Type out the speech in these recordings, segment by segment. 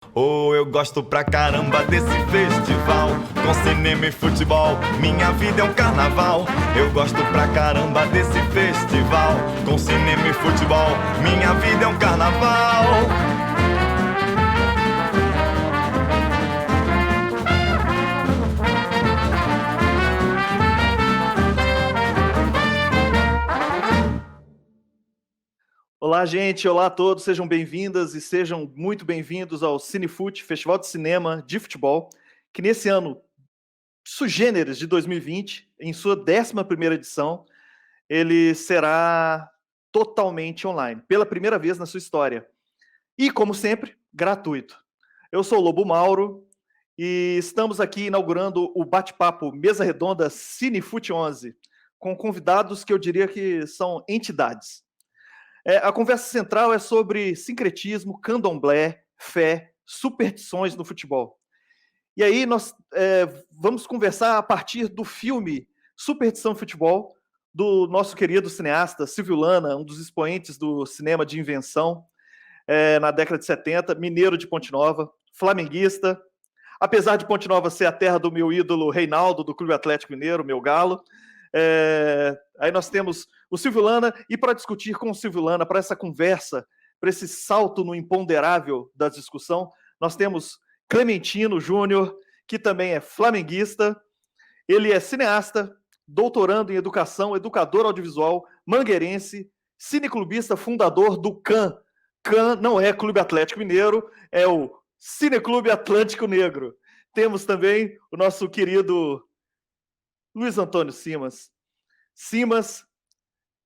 Oh, eu gosto pra caramba desse festival, com cinema e futebol, minha vida é um carnaval. Eu gosto pra caramba desse festival, com cinema e futebol, minha vida é um carnaval. Olá, gente. Olá a todos. Sejam bem-vindas e sejam muito bem-vindos ao Cinefute, Festival de Cinema de Futebol, que nesse ano sugêneres de 2020, em sua 11ª edição, ele será totalmente online, pela primeira vez na sua história. E, como sempre, gratuito. Eu sou o Lobo Mauro e estamos aqui inaugurando o bate-papo Mesa Redonda Cinefute 11, com convidados que eu diria que são entidades. A conversa central é sobre sincretismo, candomblé, fé, superstições no futebol. E aí nós vamos conversar a partir do filme Superstição e Futebol, do nosso querido cineasta Silvio Lana, um dos expoentes do cinema de invenção na década de 70, mineiro de Ponte Nova, flamenguista. Apesar de Ponte Nova ser a terra do meu ídolo Reinaldo, do Clube Atlético Mineiro, meu galo, aí nós temos o Silvio Lana, e para discutir com o Silvio Lana, para essa conversa, para esse salto no imponderável da discussão, nós temos Clementino Júnior, que também é flamenguista, ele é cineasta, doutorando em educação, educador audiovisual, mangueirense, cineclubista, fundador do CAN. CAN não é Clube Atlético Mineiro, é o Cineclube Atlântico Negro. Temos também o nosso querido Luiz Antônio Simas. Simas,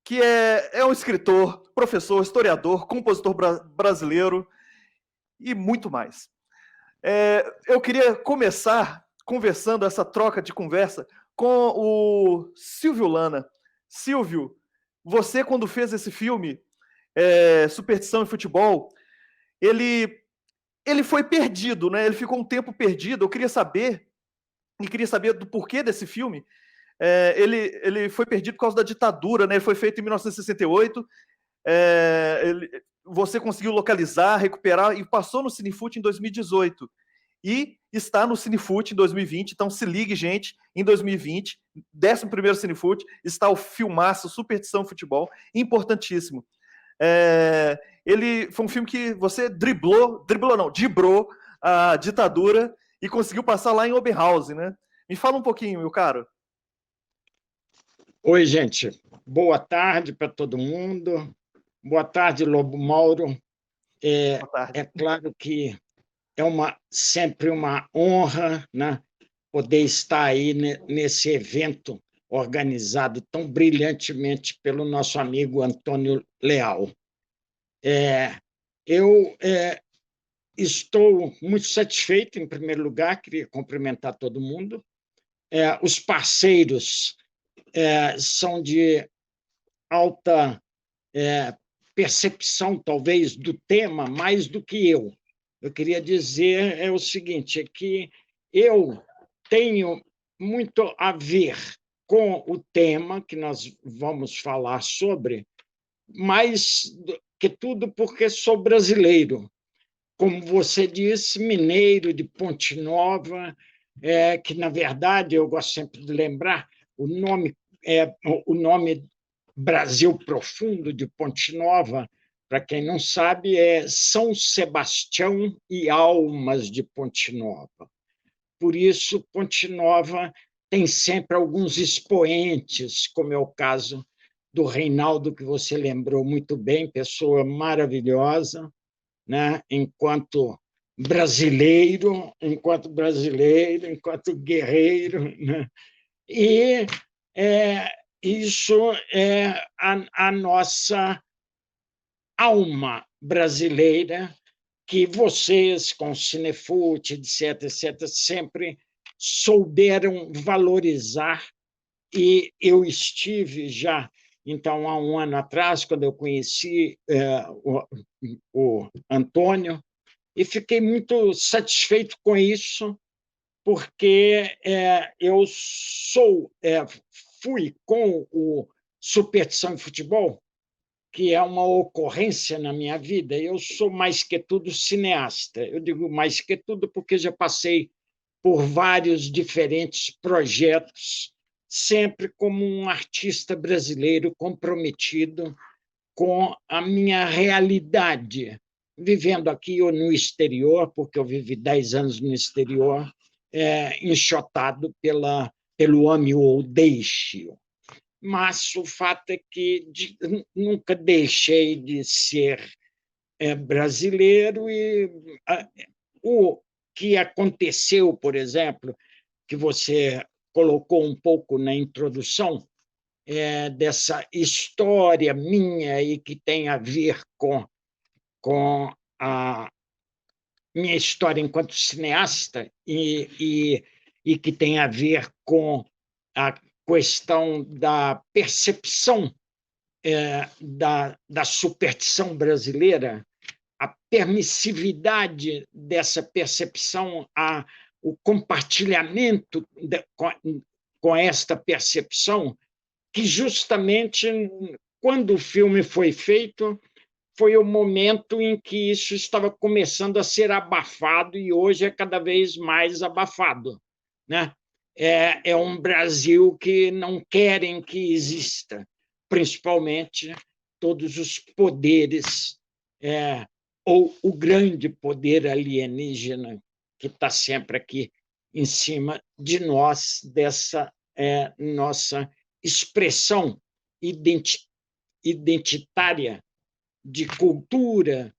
que é um escritor, professor, historiador, compositor brasileiro e muito mais. Eu queria começar conversando essa troca de conversa com o Silvio Lana. Silvio, você quando fez esse filme, Superstição e Futebol, ele foi perdido, né? Ele ficou um tempo perdido. Eu queria saber do porquê desse filme. Ele foi perdido por causa da ditadura, né? Ele foi feito em 1968. Você conseguiu localizar, recuperar e passou no Cinefute em 2018. E está no Cinefute em 2020, então se ligue, gente, em 2020, 11º Cinefute, está o filmaço Superstição Futebol, importantíssimo. Ele foi um filme que você dibrou a ditadura e conseguiu passar lá em Oberhausen, né? Me fala um pouquinho, meu caro. Oi, gente. Boa tarde para todo mundo. Boa tarde, Lobo Mauro. Boa tarde. É claro que é sempre uma honra, né, poder estar aí nesse evento organizado tão brilhantemente pelo nosso amigo Antônio Leal. Eu estou muito satisfeito, em primeiro lugar, queria cumprimentar todo mundo. Os parceiros são de alta percepção, talvez, do tema, mais do que eu. Eu queria dizer o seguinte, é que eu tenho muito a ver com o tema que nós vamos falar sobre, mais do que tudo porque sou brasileiro. Como você disse, mineiro de Ponte Nova, que, na verdade, eu gosto sempre de lembrar, o nome Brasil Profundo de Ponte Nova, para quem não sabe, é São Sebastião e Almas de Ponte Nova. Por isso, Ponte Nova tem sempre alguns expoentes, como é o caso do Reinaldo, que você lembrou muito bem, pessoa maravilhosa, né? enquanto brasileiro, enquanto guerreiro, né? E isso é a nossa alma brasileira, que vocês, com o Cinefute, etc., sempre souberam valorizar. E eu estive já, então, há um ano atrás, quando eu conheci o Antônio, e fiquei muito satisfeito com isso, porque eu fui com o Superstição e Futebol, que é uma ocorrência na minha vida. Eu sou, mais que tudo, cineasta. Eu digo mais que tudo porque já passei por vários diferentes projetos, sempre como um artista brasileiro comprometido com a minha realidade, vivendo aqui ou no exterior, porque eu vivi 10 anos no exterior, enxotado pelo ame ou deixe-o. Mas o fato é que nunca deixei de ser brasileiro, e o que aconteceu, por exemplo, que você colocou um pouco na introdução, dessa história minha e que tem a ver com a minha história enquanto cineasta e que tem a ver com a questão da percepção da superstição brasileira, a permissividade dessa percepção, o compartilhamento com esta percepção, que justamente quando o filme foi feito, foi o momento em que isso estava começando a ser abafado e hoje é cada vez mais abafado, né? É um Brasil que não querem que exista, principalmente todos os poderes, ou o grande poder alienígena que está sempre aqui em cima de nós, dessa nossa expressão identitária de cultura,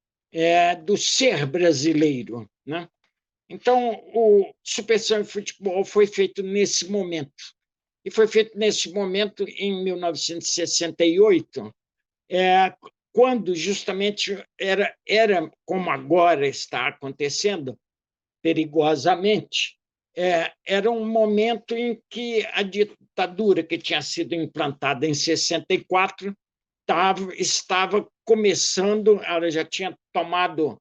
do ser brasileiro, né? Então, o Supercine Futebol foi feito nesse momento. E foi feito nesse momento em 1968, quando justamente era como agora está acontecendo, perigosamente, era um momento em que a ditadura que tinha sido implantada em 64 estava começando, ela já tinha tomado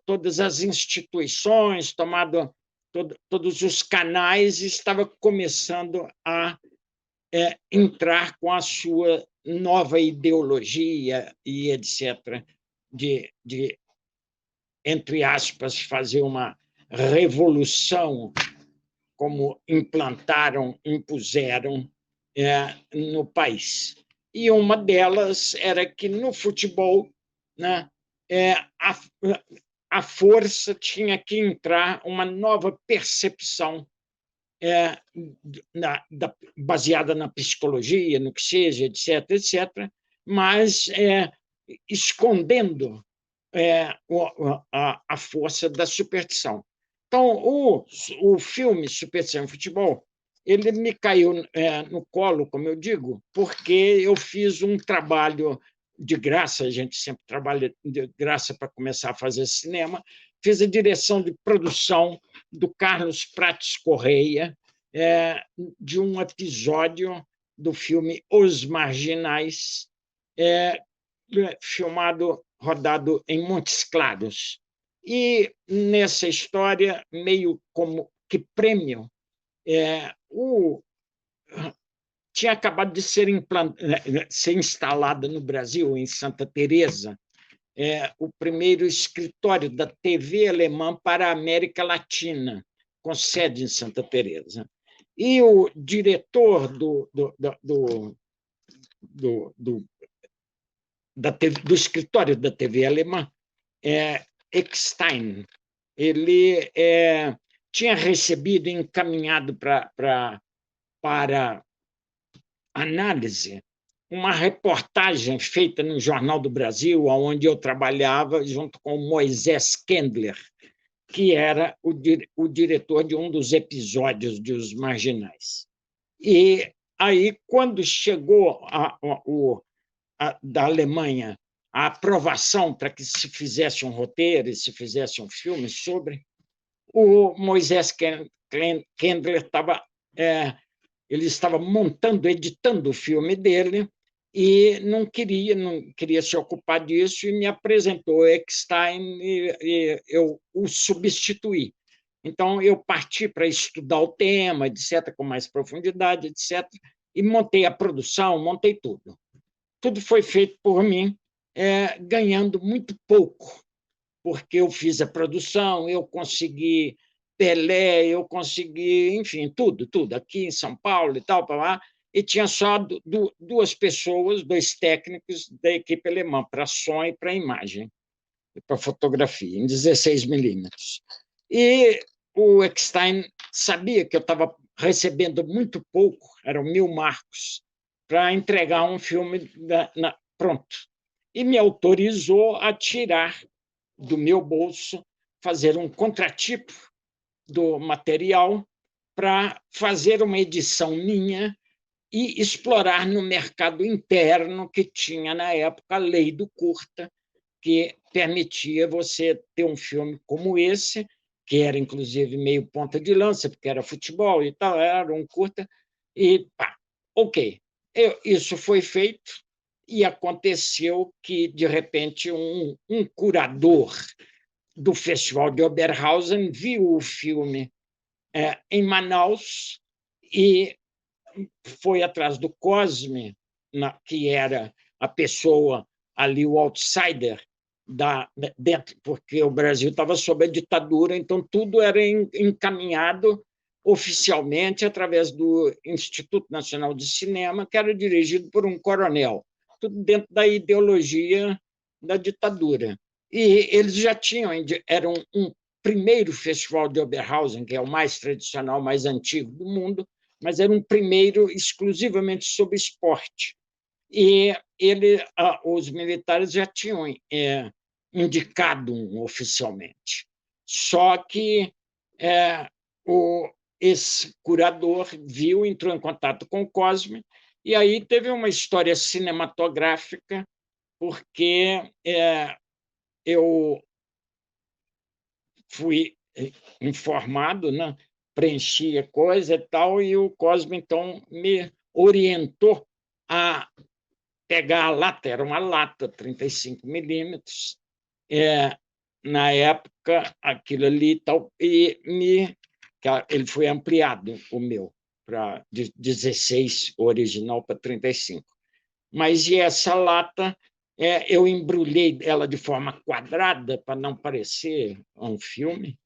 todas as instituições, tomado todos os canais, e estava começando a entrar com a sua nova ideologia e etc., de entre aspas, fazer uma revolução, como impuseram no país. E uma delas era que, no futebol, né, a força tinha que entrar uma nova percepção baseada na psicologia, no que seja, etc., etc., mas escondendo a força da superstição. Então, o filme Superstição e Futebol, ele me caiu no colo, como eu digo, porque eu fiz um trabalho de graça, a gente sempre trabalha de graça para começar a fazer cinema, fiz a direção de produção do Carlos Prates Correia, de um episódio do filme Os Marginais, rodado em Montes Claros. E, nessa história, meio como que prêmio, tinha acabado de ser instalado no Brasil, em Santa Teresa, o primeiro escritório da TV alemã para a América Latina, com sede em Santa Teresa. E o diretor do escritório da TV alemã, Eckstein, ele tinha recebido e encaminhado para análise uma reportagem feita no Jornal do Brasil, onde eu trabalhava junto com o Moisés Kendler, que era o diretor de um dos episódios de Os Marginais. E aí, quando chegou da Alemanha a aprovação para que se fizesse um roteiro e se fizesse um filme sobre, o Moisés Kendler estava editando o filme dele, e não queria se ocupar disso, e me apresentou Eckstein, e eu o substituí. Então, eu parti para estudar o tema, etc., com mais profundidade, etc., e montei a produção, montei tudo. tudo foi feito por mim, ganhando muito pouco, porque eu fiz a produção, eu consegui Pelé, eu consegui, enfim, tudo, aqui em São Paulo e tal, para lá, e tinha só duas pessoas, dois técnicos da equipe alemã, para som e para imagem, e para fotografia, em 16 milímetros. E o Eckstein sabia que eu estava recebendo muito pouco, eram 1.000 marcos, para entregar um filme pronto. E me autorizou a tirar do meu bolso, fazer um contratipo do material para fazer uma edição minha e explorar no mercado interno, que tinha, na época, a lei do curta, que permitia você ter um filme como esse, que era, inclusive, meio ponta de lança, porque era futebol e tal, era um curta, e pá, ok. Isso foi feito, e aconteceu que, de repente, um curador do Festival de Oberhausen viu o filme em Manaus e foi atrás do Cosme, que era a pessoa ali, o outsider, dentro, porque o Brasil estava sob a ditadura, então tudo era encaminhado oficialmente através do Instituto Nacional de Cinema, que era dirigido por um coronel, tudo dentro da ideologia da ditadura. E eles já tinham, era um primeiro festival de Oberhausen, que é o mais tradicional, mais antigo do mundo, mas era um primeiro exclusivamente sobre esporte. E os militares já tinham indicado oficialmente. Só que esse curador viu, entrou em contato com o Cosme, e aí teve uma história cinematográfica, porque eu fui informado, né? Preenchi a coisa e tal, e o Cosme, então, me orientou a pegar a lata, era uma lata 35 milímetros, na época, aquilo ali e tal, e ele foi ampliado, o meu, para de 16, o original, para 35. Mas e essa lata, eu embrulhei ela de forma quadrada, para não parecer um filme,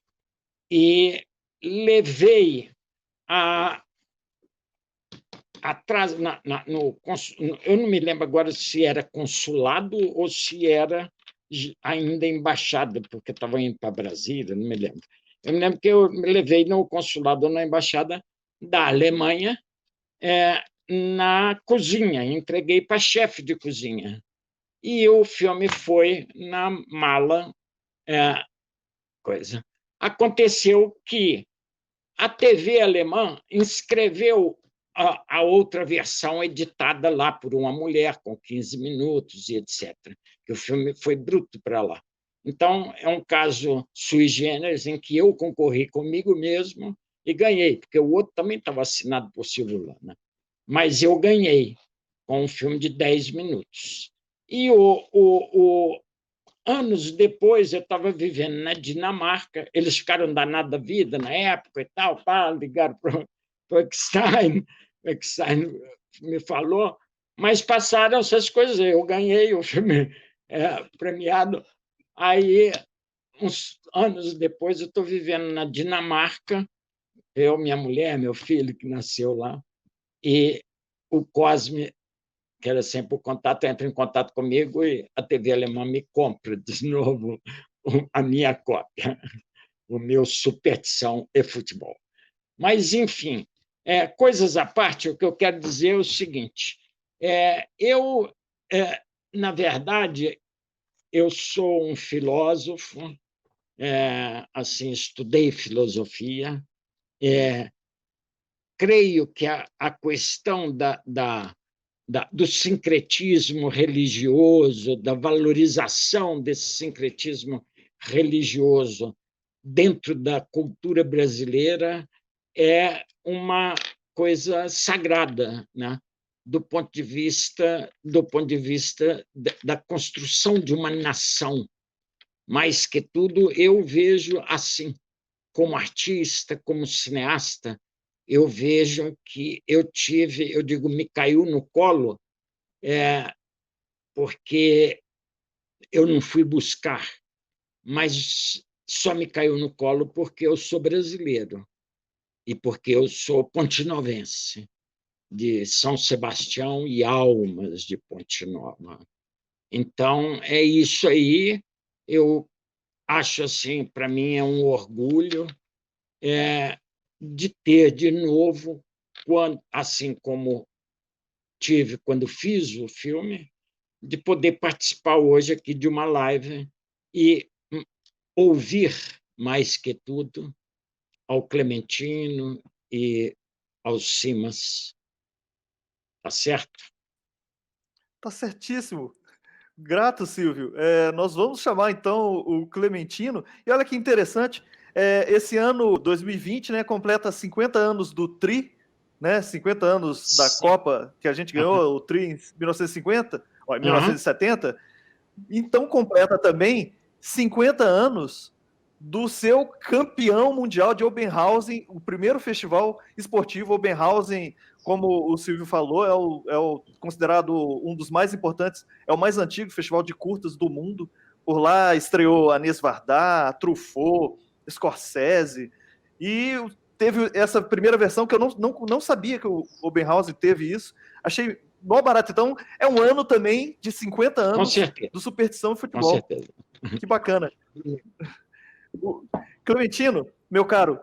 e levei atrás, eu não me lembro agora se era consulado ou se era ainda embaixada, porque estava indo para Brasília, não me lembro. Eu me lembro que eu me levei no consulado ou na embaixada da Alemanha, na cozinha, entreguei para chefe de cozinha. E o filme foi na mala. Coisa. Aconteceu que a TV alemã inscreveu a outra versão editada lá por uma mulher, com 15 minutos e etc. Que o filme foi bruto para lá. Então, é um caso sui generis em que eu concorri comigo mesmo e ganhei, porque o outro também estava assinado por Silvio Lana. Mas eu ganhei com um filme de 10 minutos. E anos depois, eu estava vivendo na Dinamarca, eles ficaram danados da vida na época e tal, ligaram para o Eckstein, o Eckstein me falou, mas passaram essas coisas, eu ganhei o filme premiado. Aí, uns anos depois, eu estou vivendo na Dinamarca, eu, minha mulher, meu filho, que nasceu lá, e o Cosme, que era sempre o contato, entra em contato comigo e a TV alemã me compra de novo a minha cópia, o meu Superstição e Futebol. Mas, enfim, coisas à parte, o que eu quero dizer é o seguinte: na verdade, eu sou um filósofo, assim, estudei filosofia, creio que a questão do sincretismo religioso, da valorização desse sincretismo religioso dentro da cultura brasileira é uma coisa sagrada, né? do ponto de vista da construção de uma nação. Mais que tudo, eu vejo assim, como artista, como cineasta, eu vejo que eu digo, me caiu no colo porque eu não fui buscar, mas só me caiu no colo porque eu sou brasileiro e porque eu sou pontinovense, de São Sebastião e Almas de Ponte Nova. Então, é isso aí. Eu acho, assim, para mim é um orgulho de ter de novo, assim como tive quando fiz o filme, de poder participar hoje aqui de uma live e ouvir, mais que tudo, ao Clementino e ao Simas. Tá certo? Tá certíssimo. Grato, Silvio. Nós vamos chamar, então, o Clementino. E olha que interessante, esse ano, 2020, né, completa 50 anos do Tri, né, 50 anos da Sim. Copa que a gente ganhou, o Tri em 1950, ou em 1970. Então, completa também 50 anos do seu campeão mundial de Oberhausen, o primeiro festival esportivo Oberhausen, como o Silvio falou, considerado um dos mais importantes, é o mais antigo festival de curtas do mundo. Por lá estreou Agnès Varda, Truffaut, Scorsese, e teve essa primeira versão que eu não sabia que o Oberhausen teve isso. Achei mó barato. Então, é um ano também de 50 anos do Superstição e Futebol. Com certeza. Que bacana. Clementino, meu caro,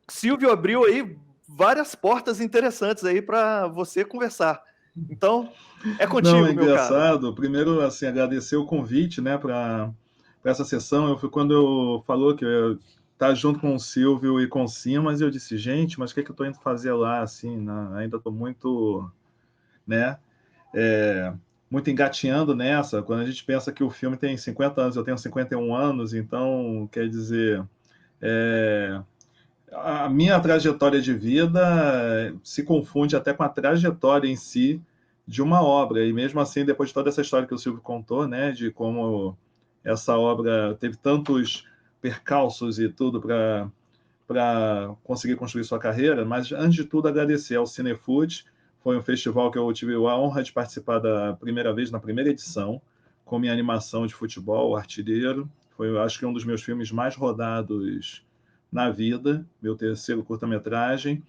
Silvio abriu aí várias portas interessantes aí para você conversar. Então, é contigo, Não, é meu caro. engraçado. Primeiro, assim, agradecer o convite, né, para essa sessão. Quando eu falou que eu ia estar junto com o Silvio e com o Simas, eu disse, gente, mas o que eu estou indo fazer lá, assim, né? Ainda estou muito, né, muito engatinhando nessa. Quando a gente pensa que o filme tem 50 anos, eu tenho 51 anos, então, quer dizer, a minha trajetória de vida se confunde até com a trajetória em si de uma obra, e mesmo assim, depois de toda essa história que o Silvio contou, né, de como essa obra teve tantos percalços e tudo para conseguir construir sua carreira, mas antes de tudo agradecer ao Cinefoot. Foi um festival que eu tive a honra de participar da primeira vez, na primeira edição, com minha animação de futebol, O Artilheiro. Foi, acho que, um dos meus filmes mais rodados na vida, meu terceiro curta-metragem.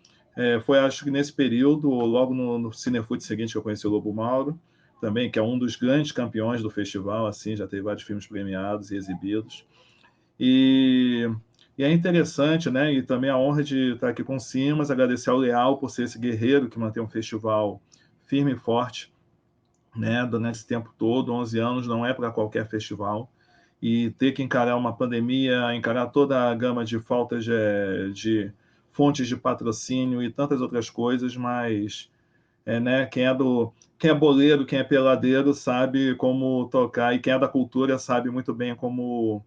Foi, acho que nesse período, logo no Cinefoot seguinte, que eu conheci o Lobo Mauro, também, que é um dos grandes campeões do festival, assim, já teve vários filmes premiados e exibidos. E é interessante, né? E também a honra de estar aqui com o Simas, agradecer ao Leal por ser esse guerreiro que mantém um festival firme e forte, né? Durante esse tempo todo, 11 anos não é para qualquer festival. E ter que encarar uma pandemia, encarar toda a gama de faltas de fontes de patrocínio e tantas outras coisas, mas né? Quem é boleiro, quem é peladeiro sabe como tocar, e quem é da cultura sabe muito bem como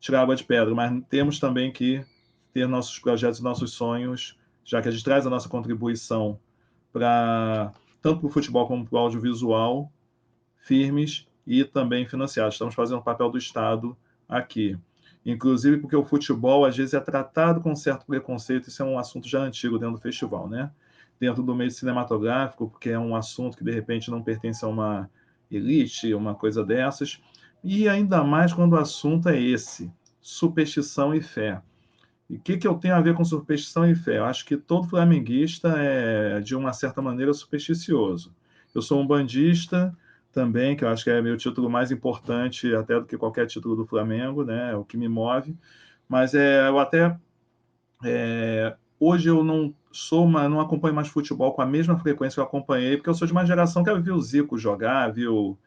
tirar água de pedra, mas temos também que ter nossos projetos, nossos sonhos, já que a gente traz a nossa contribuição tanto para o futebol como para o audiovisual, firmes e também financiados. Estamos fazendo o papel do Estado aqui. Inclusive porque o futebol, às vezes, é tratado com certo preconceito, isso é um assunto já antigo dentro do festival, né? Dentro do meio cinematográfico, porque é um assunto que, de repente, não pertence a uma elite, uma coisa dessas, e ainda mais quando o assunto é esse, superstição e fé. E o que eu tenho a ver com superstição e fé? Eu acho que todo flamenguista é, de uma certa maneira, supersticioso. Eu sou um bandista também, que eu acho que é meu título mais importante até do que qualquer título do Flamengo, né? É o que me move. Mas eu até... hoje eu não acompanho mais futebol com a mesma frequência que eu acompanhei, porque eu sou de uma geração que viu o Zico jogar, viu,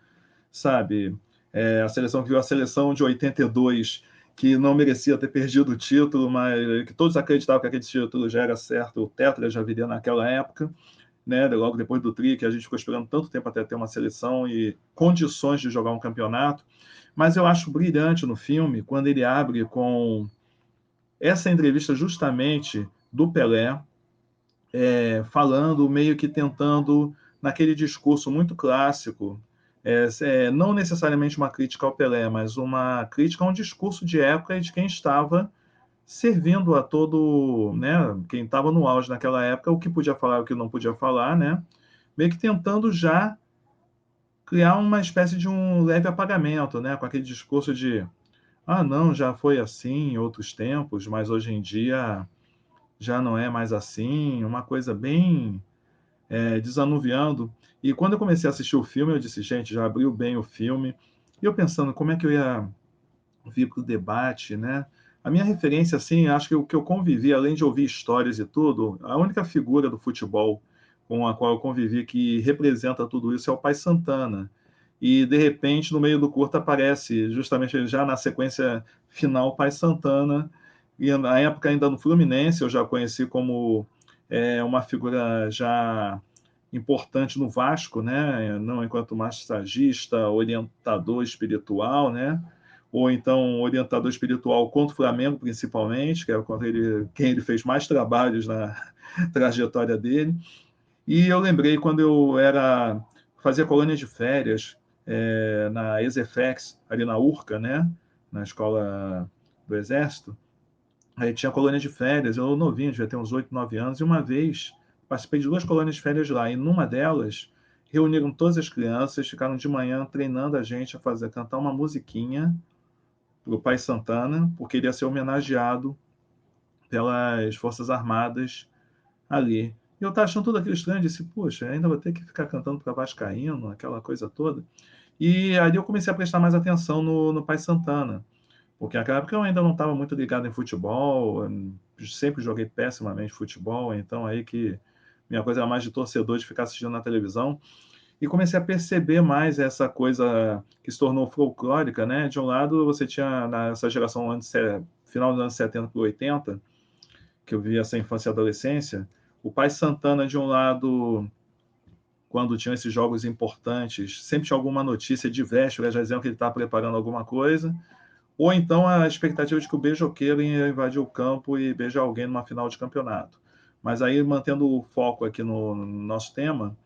sabe, a seleção viu a seleção de 82, que não merecia ter perdido o título, mas que todos acreditavam que aquele título já era certo, o Tetra já viria naquela época, né, logo depois do Tri, que a gente ficou esperando tanto tempo até ter uma seleção e condições de jogar um campeonato. Mas eu acho brilhante no filme quando ele abre com essa entrevista justamente do Pelé, falando, meio que tentando, naquele discurso muito clássico, não necessariamente uma crítica ao Pelé, mas uma crítica a um discurso de época de quem estava servindo a todo, né, quem estava no auge naquela época, o que podia falar, o que não podia falar, né, meio que tentando já criar uma espécie de um leve apagamento, né? Com aquele discurso de não, já foi assim em outros tempos, mas hoje em dia já não é mais assim, uma coisa bem desanuviando. E quando eu comecei a assistir o filme, eu disse, gente, já abriu bem o filme. E eu pensando, como é que eu ia vir para o debate, né? A minha referência, assim, acho que o que eu convivi, além de ouvir histórias e tudo, a única figura do futebol com a qual eu convivi que representa tudo isso é o Pai Santana. E, de repente, no meio do curto aparece, justamente já na sequência final, o Pai Santana. E na época, ainda no Fluminense, eu já conheci como uma figura já importante no Vasco, né? Não enquanto massagista, orientador espiritual, né? Ou então orientador espiritual contra o Flamengo, principalmente, que é contra quem ele fez mais trabalhos na trajetória dele. E eu lembrei quando eu fazia colônia de férias na Exefex, ali na Urca, né? Na escola do Exército. Aí tinha colônia de férias, eu novinho, devia ter uns 8, 9 anos, e uma vez participei de 2 colônias de férias lá, e numa delas reuniram todas as crianças, ficaram de manhã treinando a gente a cantar uma musiquinha para o Pai Santana, porque ele ia ser homenageado pelas Forças Armadas ali. E eu estava achando tudo aquilo estranho, disse, poxa, ainda vou ter que ficar cantando para Vascaíno, aquela coisa toda. E ali eu comecei a prestar mais atenção no Pai Santana, porque naquela época eu ainda não estava muito ligado em futebol, sempre joguei pessimamente futebol, então aí que minha coisa era mais de torcedor, de ficar assistindo na televisão, e comecei a perceber mais essa coisa que se tornou folclórica, né? De um lado, você tinha nessa geração final dos anos 70 para 80, que eu vi essa infância e adolescência, o Pai Santana, de um lado, quando tinham esses jogos importantes, sempre tinha alguma notícia de véspera, já diziam que ele estava preparando alguma coisa, ou então a expectativa de que o beijoqueiro ia invadir o campo e beijar alguém numa final de campeonato. Mas aí, mantendo o foco aqui no nosso tema,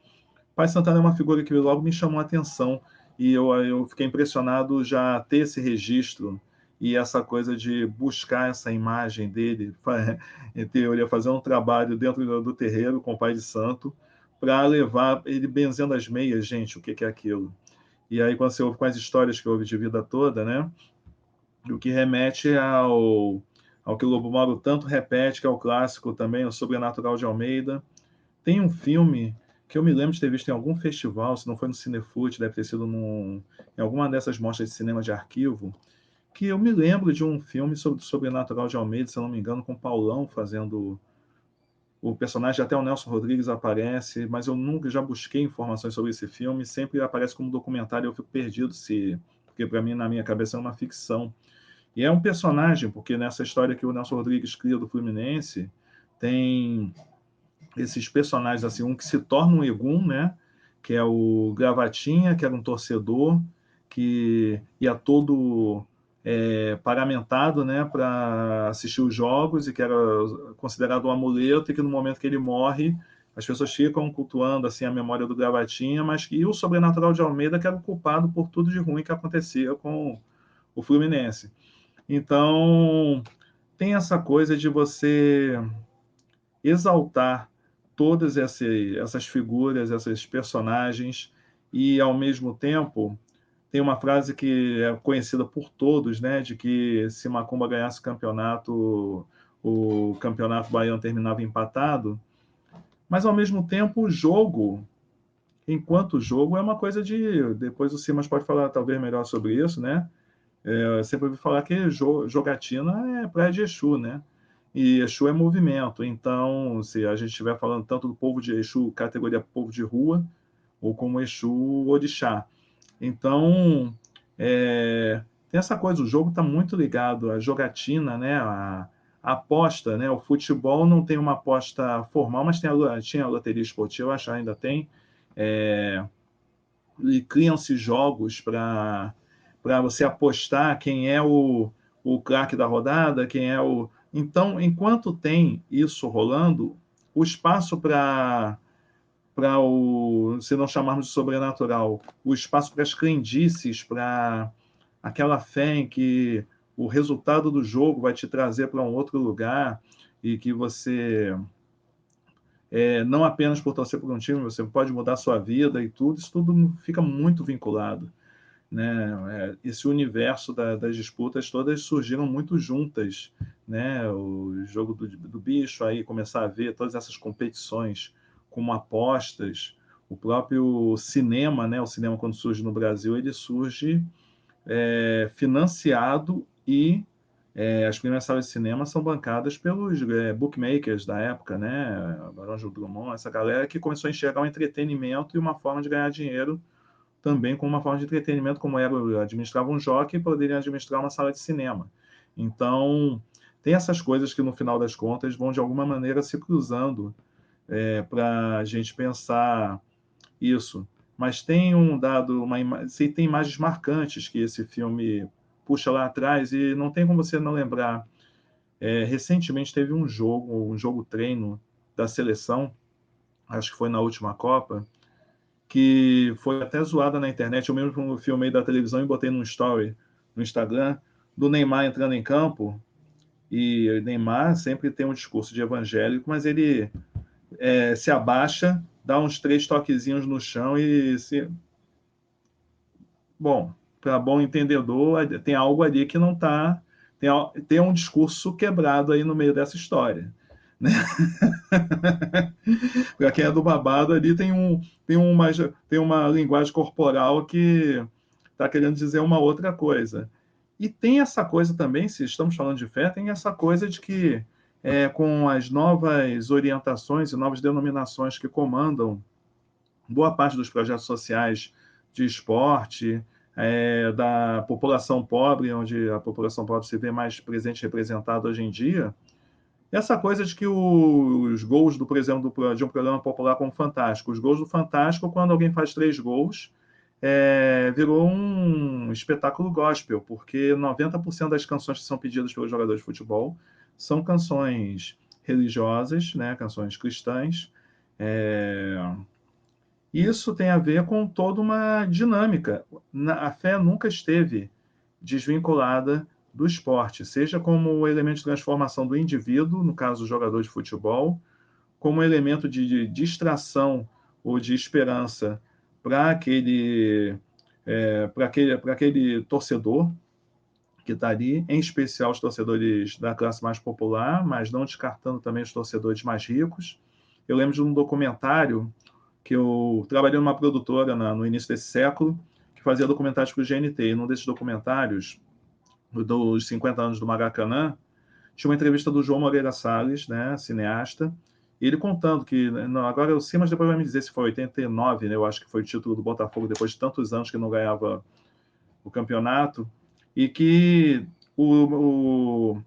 Pai Santana é uma figura que logo me chamou a atenção e eu fiquei impressionado já ter esse registro e essa coisa de buscar essa imagem dele, em teoria, fazer um trabalho dentro do terreiro com o Pai de Santo para levar ele benzendo as meias, gente, o que é aquilo? E aí, quando você ouve com as histórias que eu ouvi de vida toda, né? O que remete ao que o Lobo Mauro tanto repete, que é o clássico também, o Sobrenatural de Almeida. Tem um filme que eu me lembro de ter visto em algum festival, se não foi no Cinefute, deve ter sido em alguma dessas mostras de cinema de arquivo, que eu me lembro de um filme sobre o Sobrenatural de Almeida, se eu não me engano, com o Paulão fazendo o personagem, até o Nelson Rodrigues aparece, mas eu nunca já busquei informações sobre esse filme, sempre aparece como documentário e eu fico perdido porque para mim, na minha cabeça, é uma ficção. E é um personagem, porque nessa história que o Nelson Rodrigues cria do Fluminense, tem esses personagens, assim, um que se torna um egum, né? Que é o Gravatinha, que era um torcedor, que ia todo paramentado, né, para assistir os jogos e que era considerado um amuleto e que no momento que ele morre as pessoas ficam cultuando assim a memória do Gravatinha, mas que o Sobrenatural de Almeida que era o culpado por tudo de ruim que acontecia com o Fluminense. Então, tem essa coisa de você exaltar todas essas figuras, esses personagens, e, ao mesmo tempo, tem uma frase que é conhecida por todos, né, de que se Macumba ganhasse o campeonato baiano terminava empatado, mas, ao mesmo tempo, o jogo, enquanto jogo, é uma coisa de... Depois o Simas pode falar talvez melhor sobre isso, né? Eu sempre ouvi falar que jogatina é praia de Exu, né? E Exu é movimento. Então, se a gente estiver falando tanto do povo de Exu, categoria povo de rua, ou como Exu orixá. Então, tem essa coisa, o jogo está muito ligado à jogatina, né? A aposta, né? O futebol não tem uma aposta formal, mas tinha a loteria esportiva, acho que ainda tem. E criam-se jogos para você apostar quem é o craque da rodada, quem é o... Então, enquanto tem isso rolando, o espaço se não chamarmos de sobrenatural, o espaço para as crendices, para aquela fé em que o resultado do jogo vai te trazer para um outro lugar e que você não apenas por torcer por um time, você pode mudar a sua vida e tudo, isso tudo fica muito vinculado, né? Esse universo das disputas todas surgiram muito juntas, né? O jogo do bicho, aí começar a ver todas essas competições como apostas, o próprio cinema, né? O cinema, quando surge no Brasil, ele surge financiado e as primeiras salas de cinema são bancadas pelos bookmakers da época, né? Barão Gil Drummond, essa galera que começou a enxergar o entretenimento e uma forma de ganhar dinheiro também como uma forma de entretenimento, como administrava um jockey, poderiam administrar uma sala de cinema. Então, tem essas coisas que, no final das contas, vão, de alguma maneira, se cruzando para a gente pensar isso. Mas tem tem imagens marcantes que esse filme puxa lá atrás, e não tem como você não lembrar. Recentemente teve um jogo treino da seleção, acho que foi na última Copa, que foi até zoada na internet. Eu mesmo filmei da televisão e botei num story no Instagram, do Neymar entrando em campo. E o Neymar sempre tem um discurso de evangélico, mas ele se abaixa, dá uns 3 toquezinhos no chão e Bom, para bom entendedor, tem algo ali que não está... Tem um discurso quebrado aí no meio dessa história, né? Para quem é do babado, ali tem uma linguagem corporal que está querendo dizer uma outra coisa. E tem essa coisa também, se estamos falando de fé, tem essa coisa de que, com as novas orientações e novas denominações que comandam boa parte dos projetos sociais de esporte, da população pobre, onde a população pobre se vê mais presente e representada hoje em dia, essa coisa de que os gols, por exemplo, de um programa popular como Fantástico, os gols do Fantástico, quando alguém faz 3 gols, virou um espetáculo gospel, porque 90% das canções que são pedidas pelos jogadores de futebol são canções religiosas, né, canções cristãs. Isso tem a ver com toda uma dinâmica. A fé nunca esteve desvinculada do esporte, seja como elemento de transformação do indivíduo, no caso do jogador de futebol, como elemento de distração ou de esperança para aquele torcedor que está ali, em especial os torcedores da classe mais popular, mas não descartando também os torcedores mais ricos. Eu lembro de um documentário que eu trabalhei numa produtora no início desse século, que fazia documentários para o GNT, e num desses documentários, dos 50 anos do Maracanã, tinha uma entrevista do João Moreira Salles, né, cineasta, e ele contando que, agora eu sei, mas depois vai me dizer se foi 89, né, eu acho que foi o título do Botafogo, depois de tantos anos que não ganhava o campeonato, e que o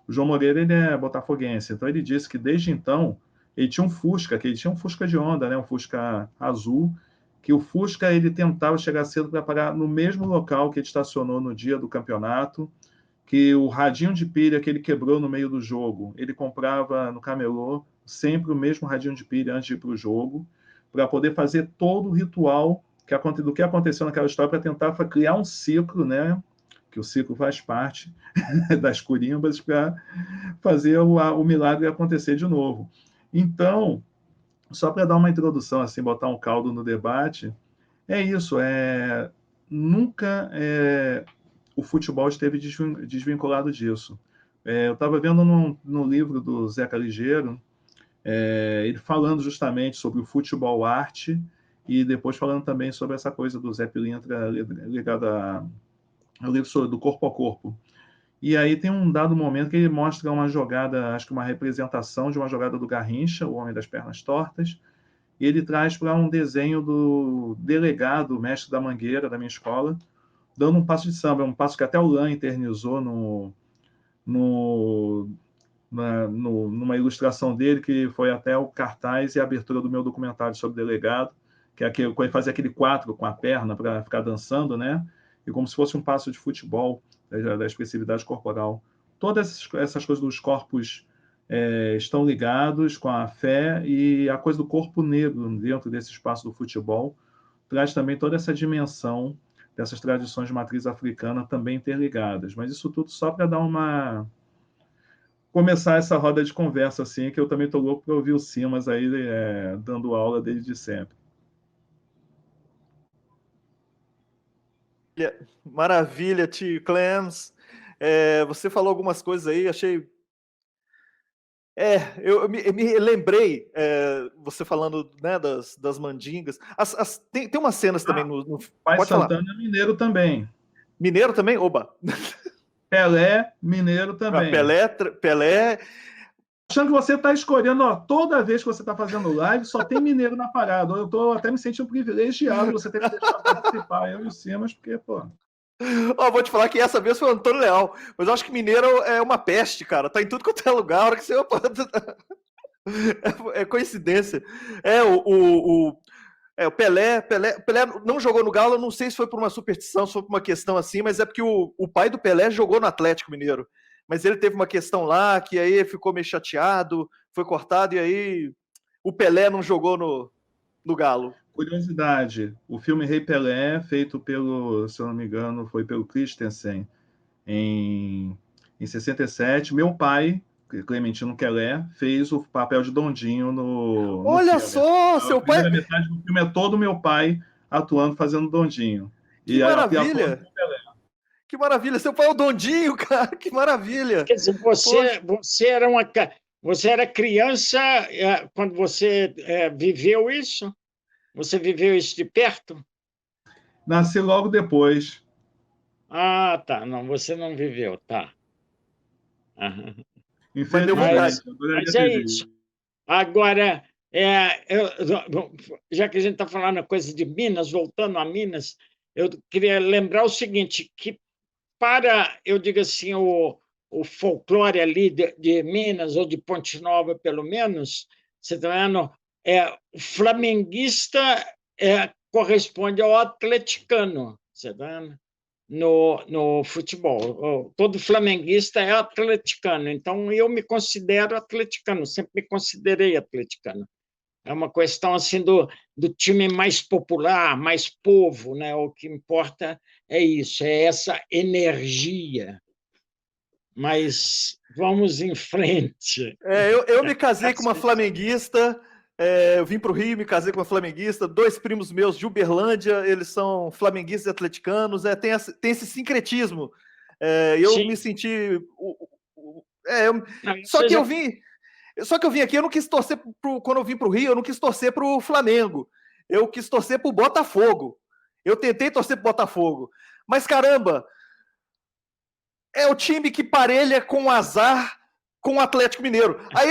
João Moreira, ele é botafoguense, então ele disse que desde então ele tinha um Fusca, de Honda, né, um Fusca azul, que o Fusca ele tentava chegar cedo para parar no mesmo local que ele estacionou no dia do campeonato, que o radinho de pilha que ele quebrou no meio do jogo, ele comprava no camelô sempre o mesmo radinho de pilha antes de ir para o jogo, para poder fazer todo o ritual do que aconteceu naquela história, para tentar criar um ciclo, né, que o ciclo faz parte das curimbas, para fazer o milagre acontecer de novo. Então, só para dar uma introdução, assim, botar um caldo no debate, é isso, nunca o futebol esteve desvinculado disso. Eu estava vendo no livro do Zeca Ligeiro, ele falando justamente sobre o futebol arte, e depois falando também sobre essa coisa do Zé Pilintra ligada ao livro do corpo a corpo. E aí tem um dado momento que ele mostra uma jogada, acho que uma representação de uma jogada do Garrincha, o Homem das Pernas Tortas, e ele traz para um desenho do delegado, mestre da Mangueira, da minha escola, dando um passo de samba, um passo que até o Lan eternizou numa ilustração dele, que foi até o cartaz e a abertura do meu documentário sobre o delegado, que é quando ele fazia aquele 4 com a perna para ficar dançando, né? E como se fosse um passo de futebol, da expressividade corporal. Todas essas coisas dos corpos estão ligados com a fé, e a coisa do corpo negro dentro desse espaço do futebol traz também toda essa dimensão dessas tradições de matriz africana também interligadas. Mas isso tudo só para dar começar essa roda de conversa, assim, que eu também estou louco para ouvir o Simas aí dando aula desde sempre. Maravilha, tio Clems. Você falou algumas coisas aí, achei. Eu me lembrei, você falando, né, das mandingas. Tem umas cenas também no. Pai Pode Santana falar. é mineiro também. Mineiro também? Oba! Pelé, mineiro também. Pelé. Achando que você está escolhendo, ó, toda vez que você está fazendo live, só tem mineiro na parada. Eu estou até me sentindo privilegiado você ter me deixado participar, eu e o Simas, porque, pô. Vou te falar que essa vez foi o Antônio Leal, mas eu acho que mineiro é uma peste, cara. Tá em tudo quanto é lugar, a hora que você. É coincidência. O Pelé não jogou no Galo, não sei se foi por uma superstição, se foi por uma questão assim, mas é porque o pai do Pelé jogou no Atlético Mineiro. Mas ele teve uma questão lá, que aí ficou meio chateado, foi cortado, e aí o Pelé não jogou no Galo. Curiosidade, o filme Rei Pelé, feito pelo, se eu não me engano, foi pelo Christensen, em 67, meu pai, Clementino Quelé, fez o papel de Dondinho no Olha filme. só, seu pai... A primeira metade do filme é todo meu pai atuando, fazendo Dondinho. Que maravilha! Que maravilha! Seu pai é o Dondinho, cara! Que maravilha! Quer dizer, você era criança quando você viveu isso? Você viveu isso de perto? Nasci logo depois. Ah, tá. Não, você não viveu, tá. Mas é isso. Agora, já que a gente está falando coisa de Minas, voltando a Minas, eu queria lembrar o seguinte, que eu digo assim, o folclore ali de Minas, ou de Ponte Nova, pelo menos, você está vendo, o flamenguista corresponde ao atleticano, você está vendo? No futebol. Todo flamenguista é atleticano, então eu me considero atleticano, sempre me considerei atleticano. É uma questão assim do time mais popular, mais povo, né? O que importa é isso, é essa energia. Mas vamos em frente. Eu me casei com uma flamenguista, eu vim para o Rio, me casei com uma flamenguista, 2 primos meus de Uberlândia, eles são flamenguistas e atleticanos, tem esse sincretismo. Eu Sim. Me senti... Só que eu vim aqui, eu não quis torcer quando eu vim para o Rio, eu não quis torcer para o Flamengo, eu quis torcer para o Botafogo. Eu tentei torcer para o Botafogo, mas caramba, é o time que parelha com o azar com o Atlético Mineiro. Aí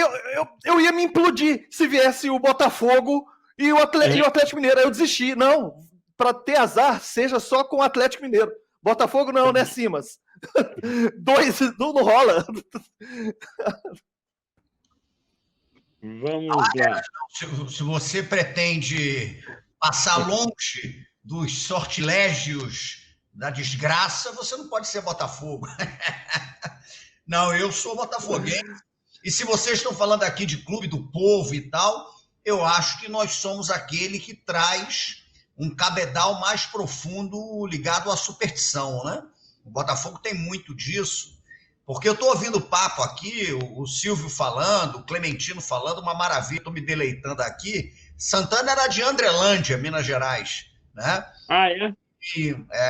eu ia me implodir se viesse o Botafogo e o Atlético Mineiro. Aí eu desisti. Não, para ter azar, seja só com o Atlético Mineiro. Botafogo não, né, Simas? 2, não rola. Vamos lá. Se você pretende passar longe dos sortilégios da desgraça, você não pode ser Botafogo. Não, eu sou botafoguense. E se vocês estão falando aqui de clube do povo e tal, eu acho que nós somos aquele que traz um cabedal mais profundo ligado à superstição, né? O Botafogo tem muito disso, porque eu estou ouvindo papo aqui, o Silvio falando, o Clementino falando, uma maravilha, estou me deleitando aqui. Santana era de Andrelândia, Minas Gerais, né? Ah, é?